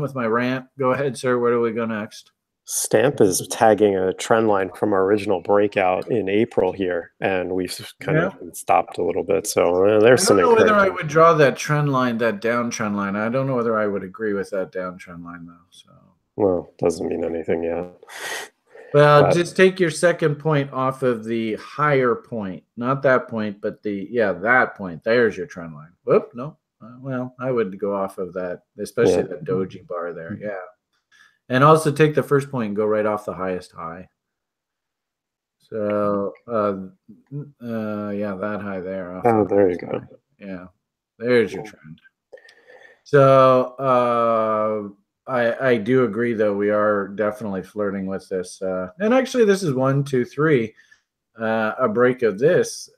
with my rant. Go ahead, sir. Where do we go next? Stamp is tagging a trend line from our original breakout in April here, and we've kind of stopped a little bit. So there's some. I don't know whether I would draw that trend line, that downtrend line. I don't know whether I would agree with that downtrend line, though. So. Well, doesn't mean anything yet. Well, just take your second point off of the higher point, not that point, but that point. There's your trend line. Whoop, no. Well, I would go off of that, especially that doji bar there. Yeah. And also take the first point and go right off the highest high. So, yeah, that high there. Oh, there you go. Yeah, there's your trend. So, I do agree, though. We are definitely flirting with this. And actually, this is 1, 2, 3. A break of this.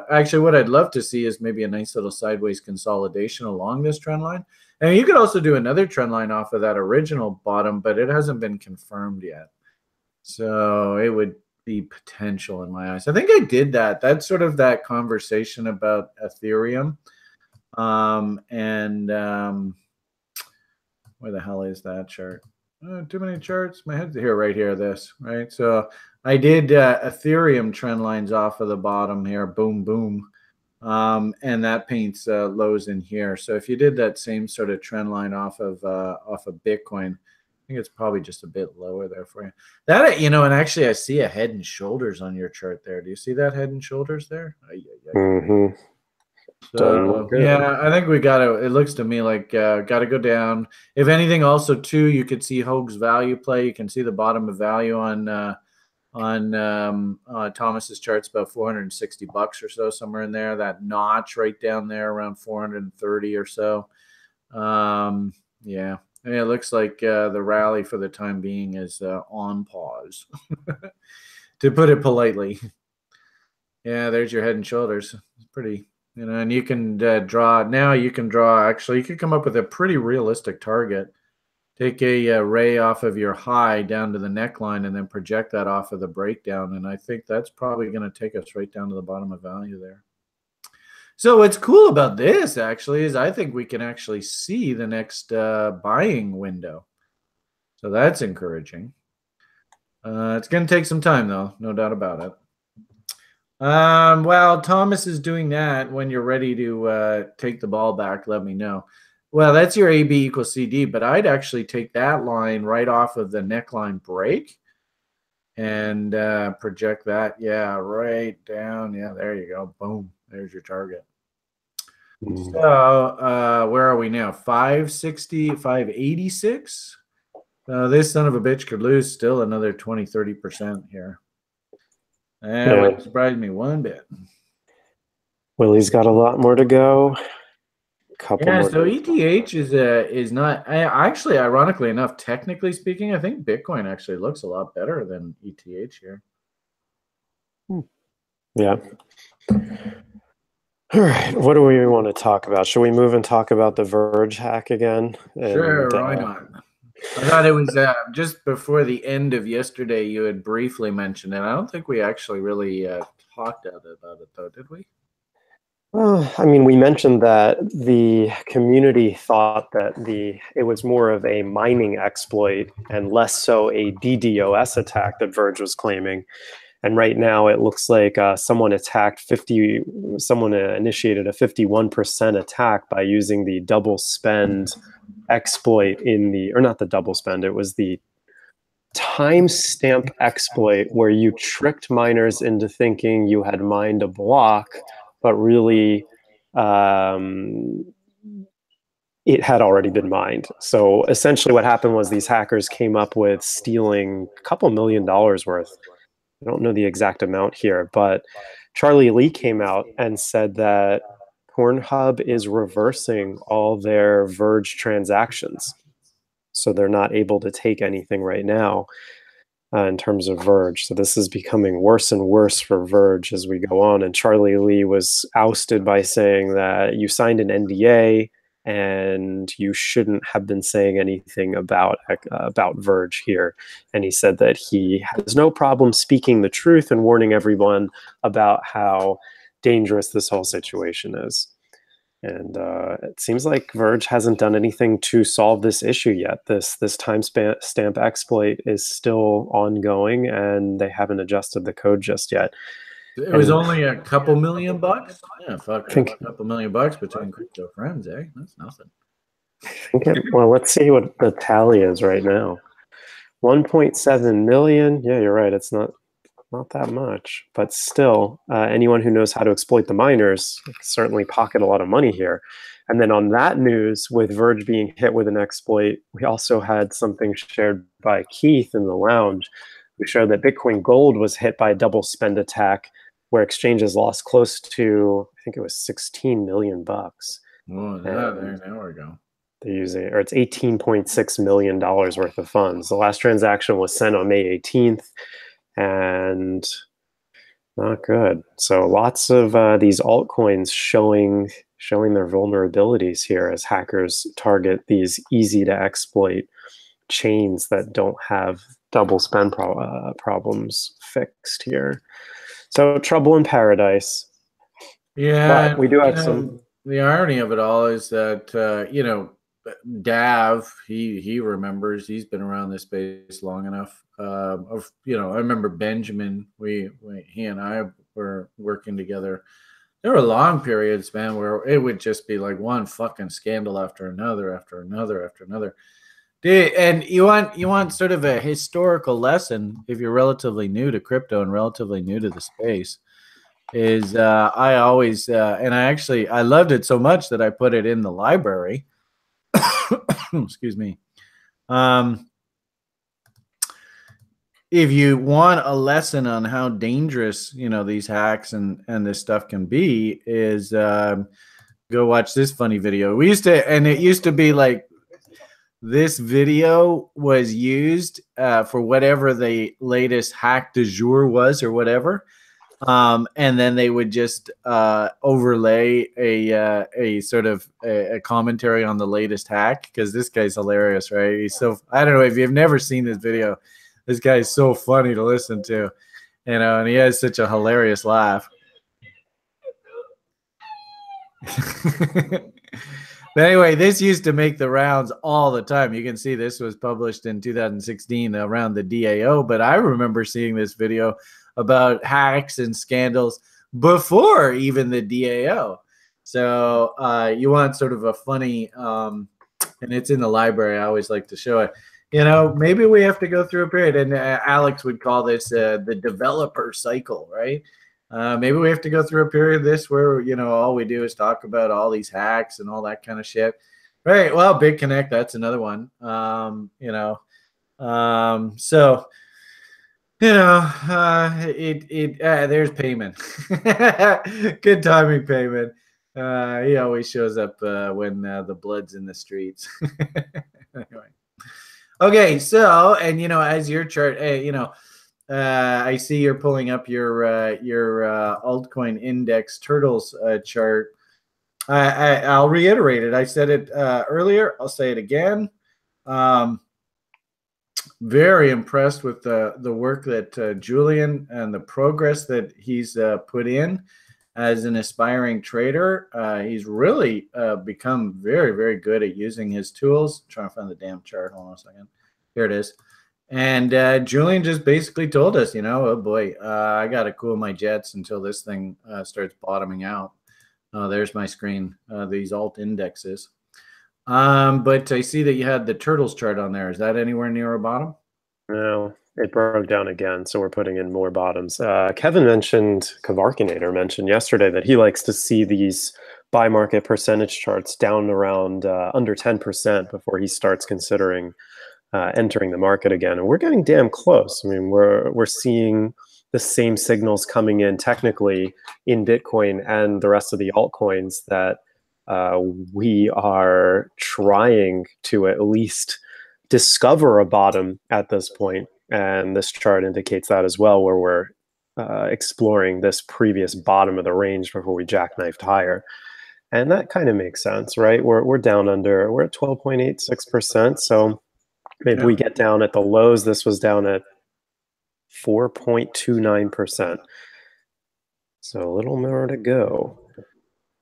Actually, what I'd love to see is maybe a nice little sideways consolidation along this trend line. And you could also do another trend line off of that original bottom, but it hasn't been confirmed yet. So it would be potential in my eyes. I think I did that. That's sort of that conversation about Ethereum. Where the hell is that chart? Too many charts. My head's here, right here. This, right? So I did Ethereum trend lines off of the bottom here. Boom, boom. And that paints lows in here. So if you did that same sort of trend line off of Bitcoin, I think it's probably just a bit lower there for you. That, and actually I see a head and shoulders on your chart there. Do you see that head and shoulders there? Mm-hmm. So yeah, I think we gotta. It looks to me like gotta go down. If anything, also too, you could see Hoag's value play. You can see the bottom of value on Thomas's charts, about $460 or so, somewhere in there. That notch right down there around 430 or so. Yeah. I mean, it looks like the rally for the time being is on pause, to put it politely. Yeah, there's your head and shoulders. It's pretty, and you can draw. Now you can draw, actually, you could come up with a pretty realistic target. Take a ray off of your high down to the neckline and then project that off of the breakdown. And I think that's probably going to take us right down to the bottom of value there. So what's cool about this, actually, is I think we can actually see the next buying window. So that's encouraging. It's going to take some time, though. No doubt about it. Well, Thomas is doing that. When you're ready to take the ball back, let me know. Well, that's your AB equals CD, but I'd actually take that line right off of the neckline break and project that. Yeah, right down. Yeah, there you go. Boom. There's your target. So where are we now? 560, 586. This son of a bitch could lose still another 20, 30% here. That wouldn't surprise me one bit. Willie's got a lot more to go. Yeah, so ETH is not actually, ironically enough, technically speaking, I think Bitcoin actually looks a lot better than ETH here. Yeah. All right. What do we want to talk about? Should we move and talk about the Verge hack again? Sure, why not? I thought it was just before the end of yesterday, you had briefly mentioned it. I don't think we actually really talked about it, though, did we? Well, I mean, we mentioned that the community thought that it was more of a mining exploit and less so a DDoS attack that Verge was claiming. And right now, it looks like someone initiated a 51% attack by using the double spend exploit or not the double spend, it was the timestamp exploit where you tricked miners into thinking you had mined a block, but really it had already been mined. So essentially what happened was these hackers came up with stealing a couple $1 million worth. I don't know the exact amount here, but Charlie Lee came out and said that Pornhub is reversing all their Verge transactions. So they're not able to take anything right now in terms of Verge. So this is becoming worse and worse for Verge as we go on. And Charlie Lee was ousted by saying that you signed an NDA and you shouldn't have been saying anything about Verge here. And he said that he has no problem speaking the truth and warning everyone about how dangerous this whole situation is. And it seems like Verge hasn't done anything to solve this issue yet. This timestamp exploit is still ongoing, and they haven't adjusted the code just yet. It was only a couple $1 million. Yeah, fuck, a couple $1 million between crypto friends, eh? That's nothing. Well, let's see what the tally is right now. 1.7 million. Yeah, you're right. It's not that much, but still, anyone who knows how to exploit the miners can certainly pocket a lot of money here. And then on that news, with Verge being hit with an exploit, we also had something shared by Keith in the lounge We showed that Bitcoin Gold was hit by a double spend attack where exchanges lost close to, I think it was 16 million bucks. Oh, there we go. They're using, or it's $18.6 million worth of funds. The last transaction was sent on May 18th, and not good. So lots of these altcoins showing their vulnerabilities here as hackers target these easy to exploit chains that don't have double spend problems fixed here. So trouble in paradise. Yeah, but we do have some. The irony of it all is that Dav, he remembers, he's been around this space long enough. I remember Benjamin. He and I were working together. There were long periods, man, where it would just be like one fucking scandal after another, after another, after another. And you want sort of a historical lesson if you're relatively new to crypto and relatively new to the space. Is I always and I loved it so much that I put it in the library. Excuse me. If you want a lesson on how dangerous these hacks and this stuff can be, is go watch this funny video. It used to be like this video was used for whatever the latest hack du jour was or whatever. And then they would just overlay a sort of a commentary on the latest hack, because this guy's hilarious, right? He's so, I don't know if you've never seen this video. This guy is so funny to listen to, and he has such a hilarious laugh. But anyway, this used to make the rounds all the time. You can see this was published in 2016 around the DAO, but I remember seeing this video about hacks and scandals before even the DAO. So you want sort of a funny, and it's in the library. I always like to show it. Maybe we have to go through a period, and Alex would call this the developer cycle, right? Maybe we have to go through a period of this where, all we do is talk about all these hacks and all that kind of shit. Right. Well, BitConnect, that's another one. There's payment. Good timing, payment. He always shows up when the blood's in the streets. Anyway. Okay, so, and as your chart, I see you're pulling up your altcoin index turtles chart. I'll reiterate it. I said it earlier. I'll say it again. Very impressed with the work that Julian and the progress that he's put in as an aspiring trader. He's really become very, very good at using his tools. I'm trying to find the damn chart. Hold on a second. Here it is. And Julian just basically told us, oh boy, I got to cool my jets until this thing starts bottoming out. There's my screen, these alt indexes. But I see that you had the turtles chart on there. Is that anywhere near a bottom? No, it broke down again, so we're putting in more bottoms. Kevin Kavarkinator mentioned yesterday that he likes to see these buy market percentage charts down around under 10% before he starts considering entering the market again. And we're getting damn close. I mean, we're seeing the same signals coming in technically in Bitcoin and the rest of the altcoins that we are trying to at least discover a bottom at this point. And this chart indicates that as well, where we're exploring this previous bottom of the range before we jackknifed higher. And that kind of makes sense, right? We're down under, we're at 12.86%. So maybe we get down at the lows. This was down at 4.29%. So a little more to go.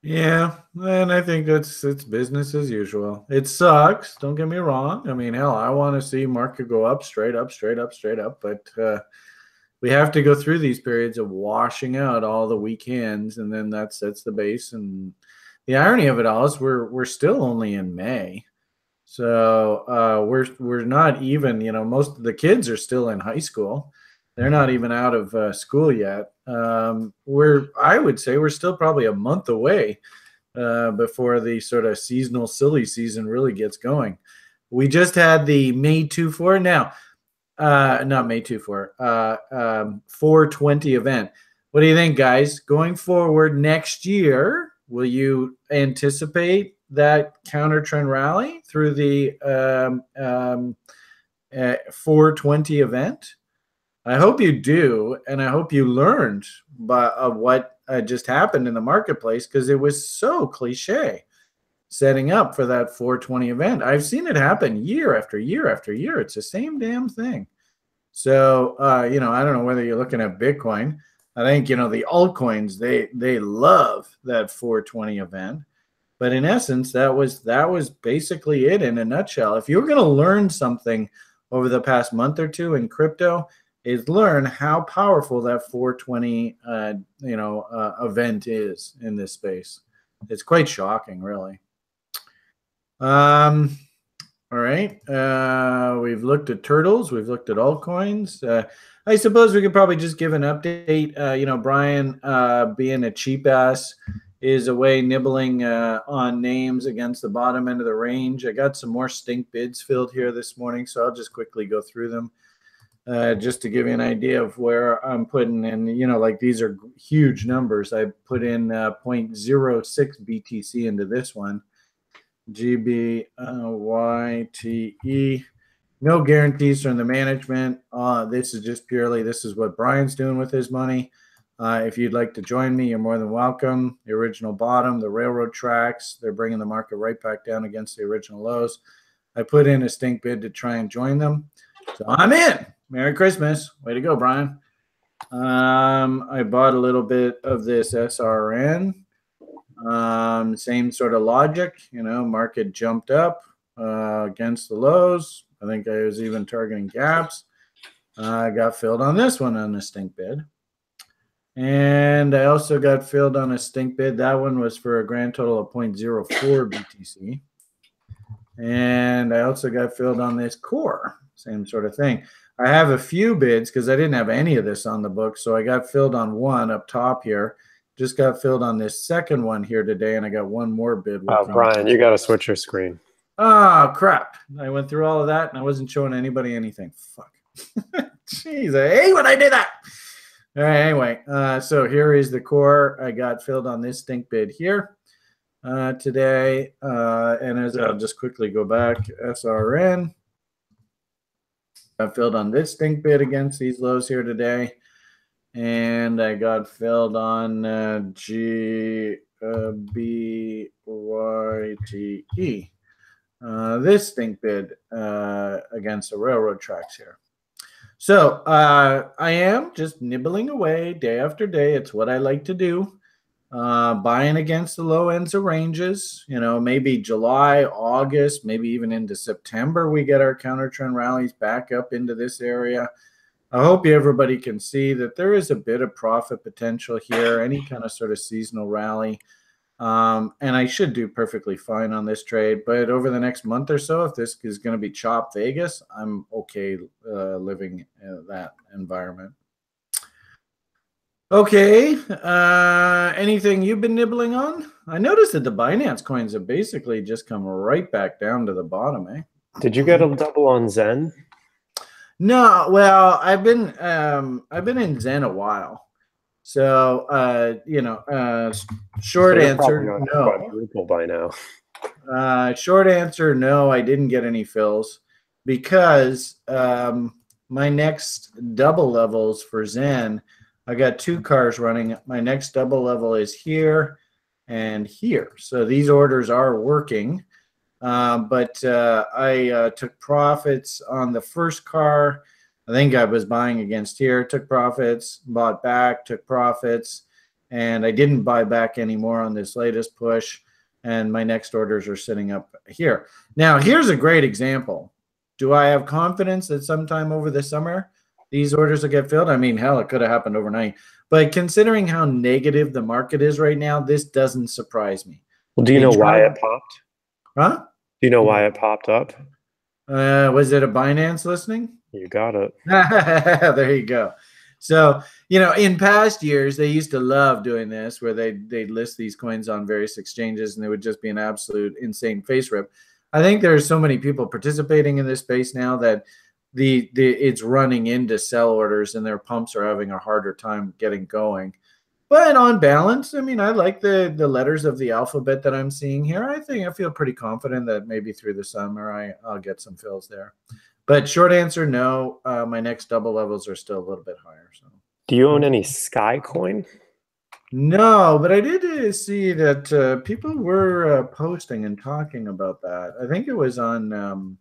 Yeah, and I think it's business as usual. It sucks, don't get me wrong. I mean, hell, I want to see market go up, straight up, straight up, straight up. But we have to go through these periods of washing out all the weak hands, and then that sets the base. And the irony of it all is we're still only in May. So we're not even, most of the kids are still in high school. They're not even out of school yet. I would say we're still probably a month away before the sort of seasonal silly season really gets going. We just had the May 2-4. Now, Not May 24, 420 event. What do you think, guys? Going forward next year, will you anticipate that counter trend rally through the 420 event? I hope you do, and I hope you learned what just happened in the marketplace, because it was so cliche setting up for that 420 event. I've seen it happen year after year after year. It's the same damn thing. So, I don't know whether you're looking at Bitcoin. I think, the altcoins, they love that 420 event. But in essence, that was basically it in a nutshell. If you're going to learn something over the past month or two in crypto, is learn how powerful that 420 event is in this space. It's quite shocking, really. All right. We've looked at turtles. We've looked at altcoins. I suppose we could probably just give an update. Brian, being a cheap ass, is away nibbling on names against the bottom end of the range. I got some more stink bids filled here this morning, so I'll just quickly go through them. Just to give you an idea of where I'm putting in, like these are huge numbers. I put in 0.06 BTC into this one. GBYTE. No guarantees from the management. This is just purely, this is what Brian's doing with his money. If you'd like to join me, you're more than welcome. The original bottom, the railroad tracks, they're bringing the market right back down against the original lows. I put in a stink bid to try and join them. So I'm in. Merry Christmas. Way to go, Brian. I bought a little bit of this SRN. Same sort of logic, market jumped up against the lows. I think I was even targeting gaps. I got filled on this one on a stink bid. And I also got filled on a stink bid. That one was for a grand total of 0.04 BTC. And I also got filled on this core. Same sort of thing. I have a few bids because I didn't have any of this on the book. So I got filled on one up top here. Just got filled on this second one here today, and I got one more bid. Oh, Brian, you got to switch your screen. Oh, crap. I went through all of that, and I wasn't showing anybody anything. Fuck. Jeez, I hate when I do that. All right, anyway, so here is the core. I got filled on this stink bid here today. And as I'll just quickly go back, SRN. I filled on this stink bid against these lows here today. And I got filled on GBYTE. This stink bid against the railroad tracks here. So I am just nibbling away day after day. It's what I like to do. Buying against the low ends of ranges. Maybe July, August, maybe even into September, we get our counter trend rallies back up into this area. I hope everybody can see that there is a bit of profit potential here, any kind of sort of seasonal rally. And I should do perfectly fine on this trade. But over the next month or so, if this is going to be chop Vegas, I'm okay living in that environment. Okay. Anything you've been nibbling on? I noticed that the Binance coins have basically just come right back down to the bottom, eh? Did you get a double on Zen? No, well, I've been in Zen a while, so short answer, no. By now. Short answer, no. I didn't get any fills because my next double levels for Zen, I got two cars running. My next double level is here and here, so these orders are working. But I took profits on the first car. I think I was buying against here, took profits, bought back, took profits, and I didn't buy back anymore on this latest push. And my next orders are sitting up here. Now, here's a great example. Do I have confidence that sometime over the summer these orders will get filled? I mean, hell, it could have happened overnight. But considering how negative the market is right now, this doesn't surprise me. Well, do you know why it popped? Huh? Do you know why it popped up? Was it a Binance listing? You got it. There you go. So, in past years, they used to love doing this where they'd list these coins on various exchanges and it would just be an absolute insane face rip. I think there are so many people participating in this space now that it's running into sell orders and their pumps are having a harder time getting going. But on balance, I mean, I like the letters of the alphabet that I'm seeing here. I feel pretty confident that maybe through the summer I'll get some fills there. But short answer, no. My next double levels are still a little bit higher. So, do you own any Sky Coin? No, but I did see that people were posting and talking about that. I think it was on.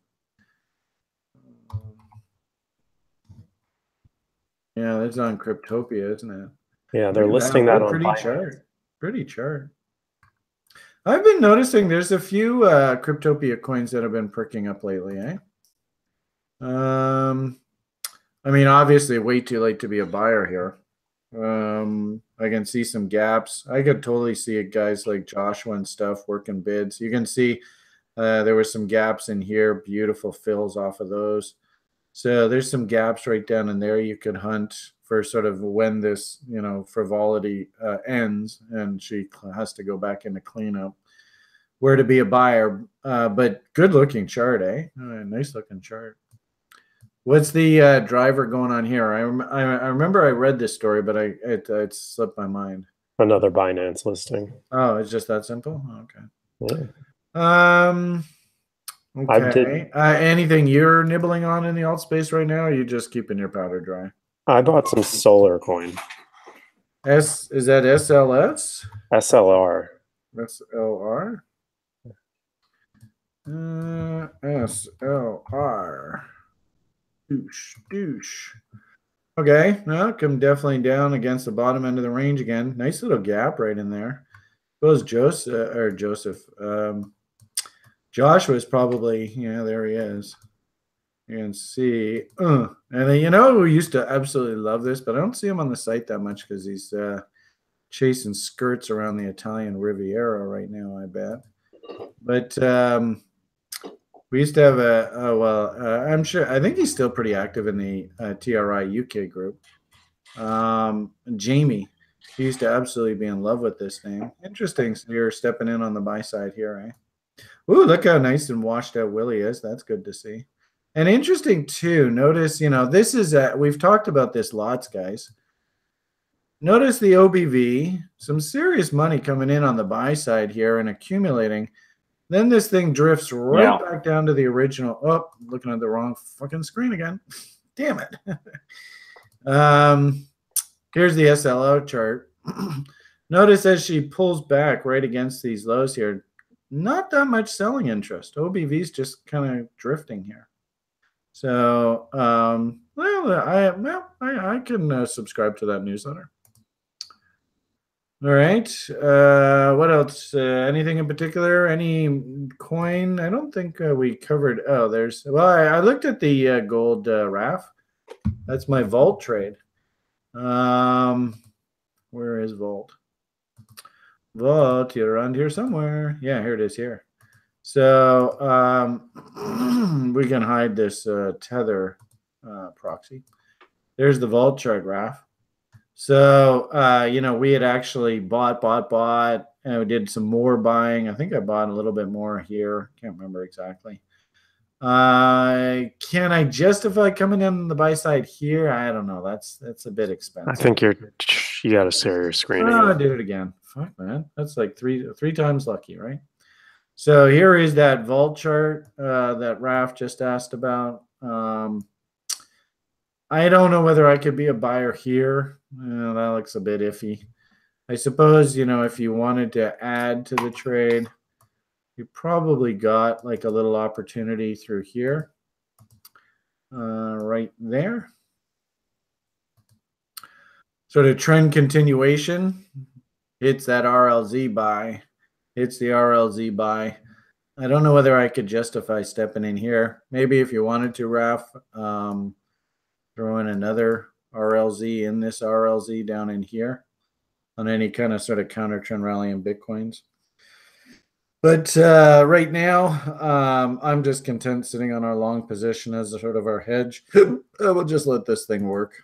Yeah, it's on Cryptopia, isn't it? Yeah, they're listing that on pretty chart. Pretty chart. I've been noticing there's a few Cryptopia coins that have been pricking up lately, eh? I mean, obviously, way too late to be a buyer here. I can see some gaps. I could totally see it, guys like Joshua and stuff working bids. You can see there were some gaps in here, beautiful fills off of those. So there's some gaps right down in there you could hunt for sort of when this, frivolity ends and she has to go back into cleanup. Where to be a buyer, but good looking chart, eh? Nice looking chart. What's the driver going on here? I remember I read this story, but it slipped my mind. Another Binance listing. Oh, it's just that simple? Okay. Yeah. Okay. Anything you're nibbling on in the alt space right now, or are you just keeping your powder dry? I bought some Solar Coin. Is that SLS? SLR. SLR? SLR. Douche. Okay, well, come definitely down against the bottom end of the range again. Nice little gap right in there. Suppose Joseph. Josh was probably, there he is. You can see. And then, who used to absolutely love this, but I don't see him on the site that much because he's chasing skirts around the Italian Riviera right now, I bet. But we used to have I'm sure, I think he's still pretty active in the TRI UK group. Jamie, he used to absolutely be in love with this name. Interesting. So you're stepping in on the buy side here, eh? Ooh, look how nice and washed out Willie is. That's good to see. And interesting too, notice, this is, we've talked about this lots, guys. Notice the OBV, some serious money coming in on the buy side here and accumulating. Then this thing drifts right back down to the original. Oh, looking at the wrong fucking screen again. Damn it. Here's the SLO chart. Notice as she pulls back right against these lows here, not that much selling interest. OBV's just kind of drifting here. So, I can subscribe to that newsletter. All right. What else? Anything in particular? Any coin? I don't think we covered. Oh, I looked at the gold RAF. That's my Vault trade. Where is Vault? Vault, you're around here somewhere. Yeah, here it is here. So we can hide this tether proxy. There's the Vault chart, RAF. So, we had actually bought, and we did some more buying. I think I bought a little bit more here. Can't remember exactly. Can I justify coming in the buy side here? I don't know. That's a bit expensive. I think you got to share your screen. I'll do it again. Fuck, man. That's like three times lucky, right? So here is that Vault chart that Raf just asked about. I don't know whether I could be a buyer here. That looks a bit iffy. I suppose, if you wanted to add to the trade, you probably got like a little opportunity through here, right there. Sort of trend continuation. It's that RLZ buy. It's the RLZ buy. I don't know whether I could justify stepping in here. Maybe if you wanted to, Raf, throw in another RLZ in this RLZ down in here on any kind of sort of counter trend rally in Bitcoins. But right now, I'm just content sitting on our long position as a sort of our hedge. We'll just let this thing work.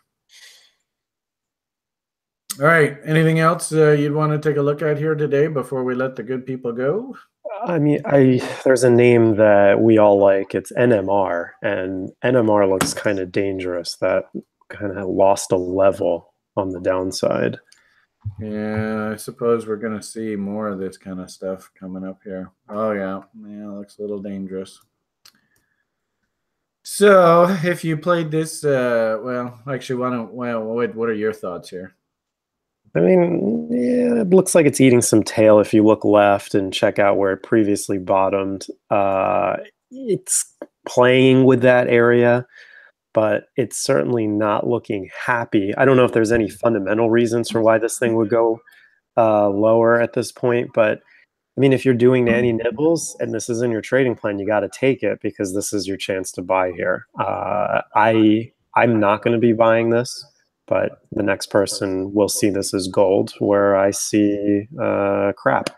All right. Anything else you'd want to take a look at here today before we let the good people go? I mean, there's a name that we all like. It's NMR, and NMR looks kind of dangerous. That kind of lost a level on the downside. Yeah, I suppose we're gonna see more of this kind of stuff coming up here. Oh yeah, yeah, looks a little dangerous. So, if you played this, well, actually, why don't? Well, what are your thoughts here? I mean, yeah, it looks like it's eating some tail if you look left and check out where it previously bottomed. It's playing with that area, but it's certainly not looking happy. I don't know if there's any fundamental reasons for why this thing would go lower at this point, but I mean, if you're doing nanny nibbles and this is in your trading plan, you got to take it because this is your chance to buy here. I'm not going to be buying this, but the next person will see this as gold, where I see crap.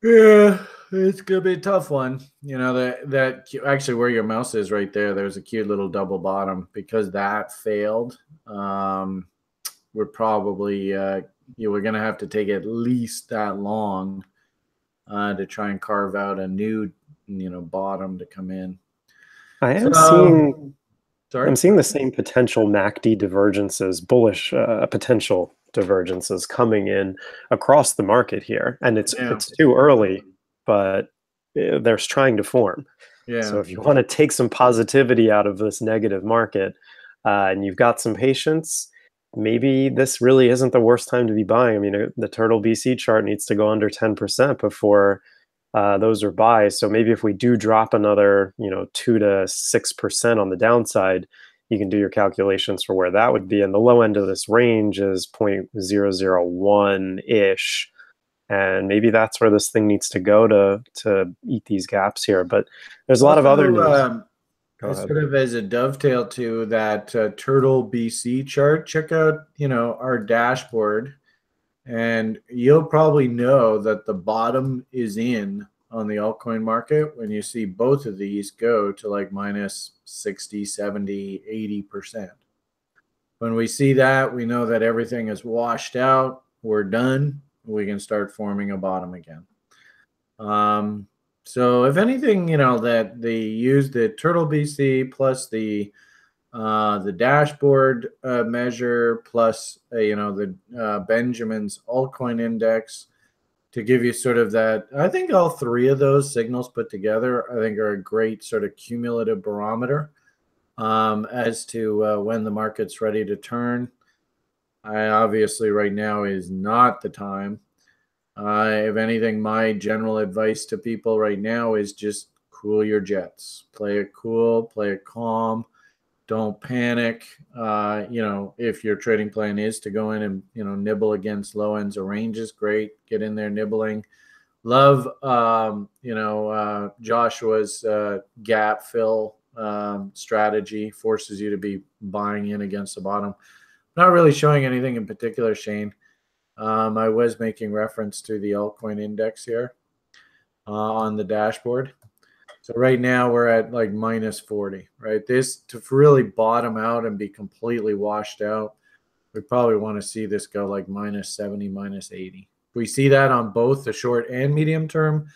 Yeah, it's gonna be a tough one. You know that actually where your mouse is right there. There's a cute little double bottom because that failed. Um, we're probably we're gonna have to take at least that long to try and carve out a new bottom to come in. I am seeing So sorry. I'm seeing the same potential MACD divergences, bullish potential divergences coming in across the market here, and Yeah. it's too early, but they're trying to form. Yeah. So if you want to take some positivity out of this negative market, and you've got some patience, maybe this really isn't the worst time to be buying. I mean, the Turtle BC chart needs to go under 10% before those are buys. So maybe if we do drop another, 2 to 6% on the downside, you can do your calculations for where that would be. And the low end of this range is 0.001-ish. And maybe that's where this thing needs to go to eat these gaps here. But there's a lot of other news. Go ahead. Sort of as a dovetail to that Turtle BC chart, check out our dashboard, and you'll probably know that the bottom is in on the altcoin market when you see both of these go to like minus 60, 70, 80%. When we see that, we know that everything is washed out. We're done. We can start forming a bottom again. So if anything, that they use the Turtle BC plus the dashboard measure plus the Benjamin's altcoin index to give you sort of that. I think all three of those signals put together, I think, are a great sort of cumulative barometer as to when the market's ready to turn. Obviously, right now is not the time. If anything, my general advice to people right now is just cool your jets. Play it cool, play it calm. Don't panic. If your trading plan is to go in and nibble against low ends or ranges, great. Get in there nibbling. Love Joshua's gap fill strategy forces you to be buying in against the bottom. Not really showing anything in particular, Shane. I was making reference to the altcoin index here on the dashboard. So right now we're at like minus 40, right? This to really bottom out and be completely washed out, we probably want to see this go like minus 70, minus 80. If we see that on both the short and medium term,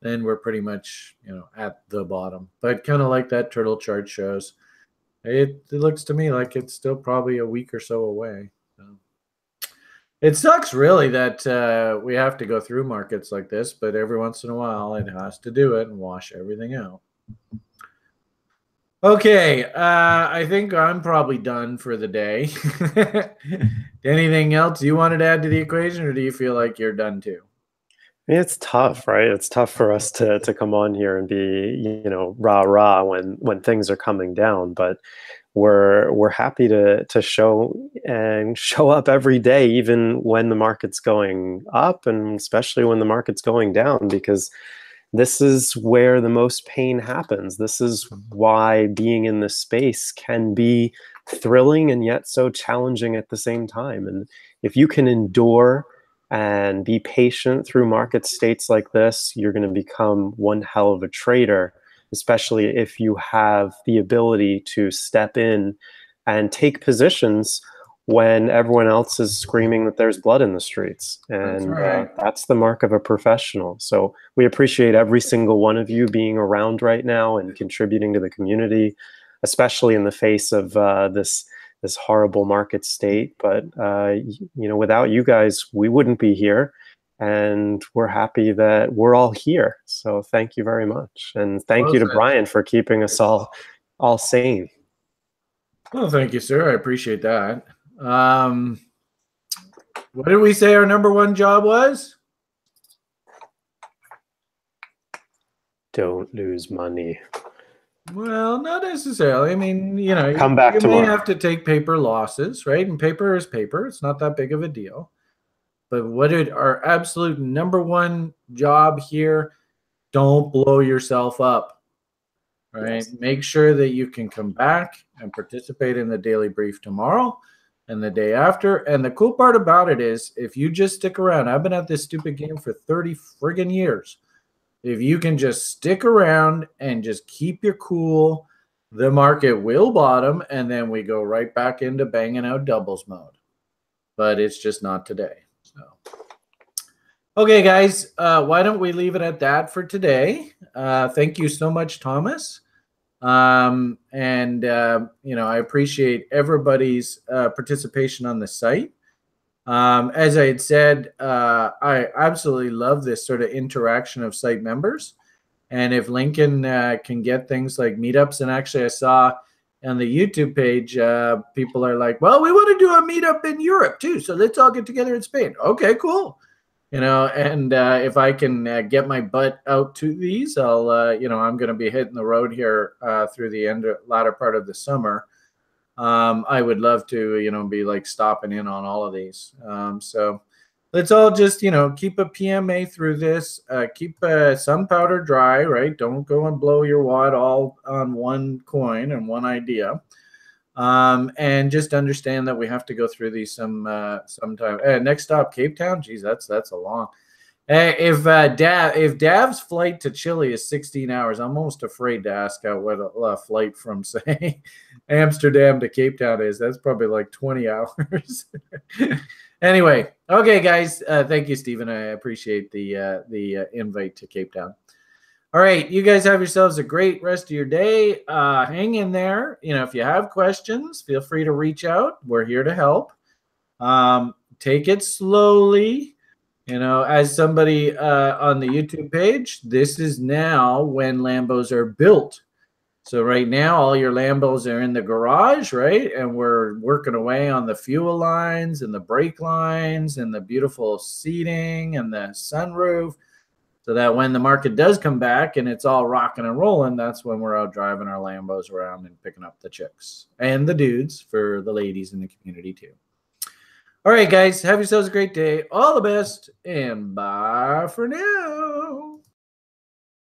then we're pretty much, at the bottom. But kind of like that turtle chart shows, it looks to me like it's still probably a week or so away. So. It sucks really that we have to go through markets like this, but every once in a while it has to do it and wash everything out. Okay, I think I'm probably done for the day. Anything else you wanted to add to the equation, or do you feel like you're done too? I mean, it's tough, right? It's tough for us to come on here and be, rah rah when things are coming down, but we're happy to show up every day, even when the market's going up, and especially when the market's going down, because this is where the most pain happens. This is why being in this space can be thrilling and yet so challenging at the same time. And if you can endure and be patient through market states like this, you're going to become one hell of a trader, especially if you have the ability to step in and take positions when everyone else is screaming that there's blood in the streets. And That's right. that's the mark of a professional. So we appreciate every single one of you being around right now and contributing to the community, especially in the face of this horrible market state. But without you guys, we wouldn't be here. And we're happy that we're all here. So thank you very much. And thank you to Brian for keeping us all sane. Well, thank you, sir. I appreciate that. What did we say our number one job was? Don't lose money. Well, not necessarily. I mean, you know, Come back you tomorrow. may have to take paper losses, right? And paper is paper. It's not that big of a deal. But what did our absolute number one job here? Don't blow yourself up, right? Yes. Make sure that you can come back and participate in the daily brief tomorrow and the day after. And the cool part about it is if you just stick around, I've been at this stupid game for 30 friggin' years. If you can just stick around and just keep your cool, the market will bottom, and then we go right back into banging out doubles mode. But it's just not today. So, okay, guys, why don't we leave it at that for today? Thank you so much, Thomas. I appreciate everybody's participation on the site. As I had said, I absolutely love this sort of interaction of site members. And if Lincoln can get things like meetups, and actually I saw on the YouTube page, people are like, well, we want to do a meetup in Europe too. So let's all get together in Spain. Okay, cool. And if I can get my butt out to these, I'll, I'm going to be hitting the road here through the latter part of the summer. I would love to, be like stopping in on all of these. So let's all just, keep a PMA through this, keep some powder dry, right? Don't go and blow your wad all on one coin and one idea. And just understand that we have to go through these sometime. Next stop, Cape Town. Geez, that's a long. If Dav's flight to Chile is 16 hours, I'm almost afraid to ask out what a flight from, say, Amsterdam to Cape Town is. That's probably like 20 hours. Anyway, okay, guys. Thank you, Stephen. I appreciate the invite to Cape Town. All right, you guys have yourselves a great rest of your day. Hang in there. If you have questions, feel free to reach out. We're here to help. Take it slowly. As somebody on the YouTube page, this is now when Lambos are built. So right now, all your Lambos are in the garage, right? And we're working away on the fuel lines and the brake lines and the beautiful seating and the sunroof. So that when the market does come back and it's all rocking and rolling, that's when we're out driving our Lambos around and picking up the chicks and the dudes for the ladies in the community too. All right, guys, have yourselves a great day. All the best, and bye for now.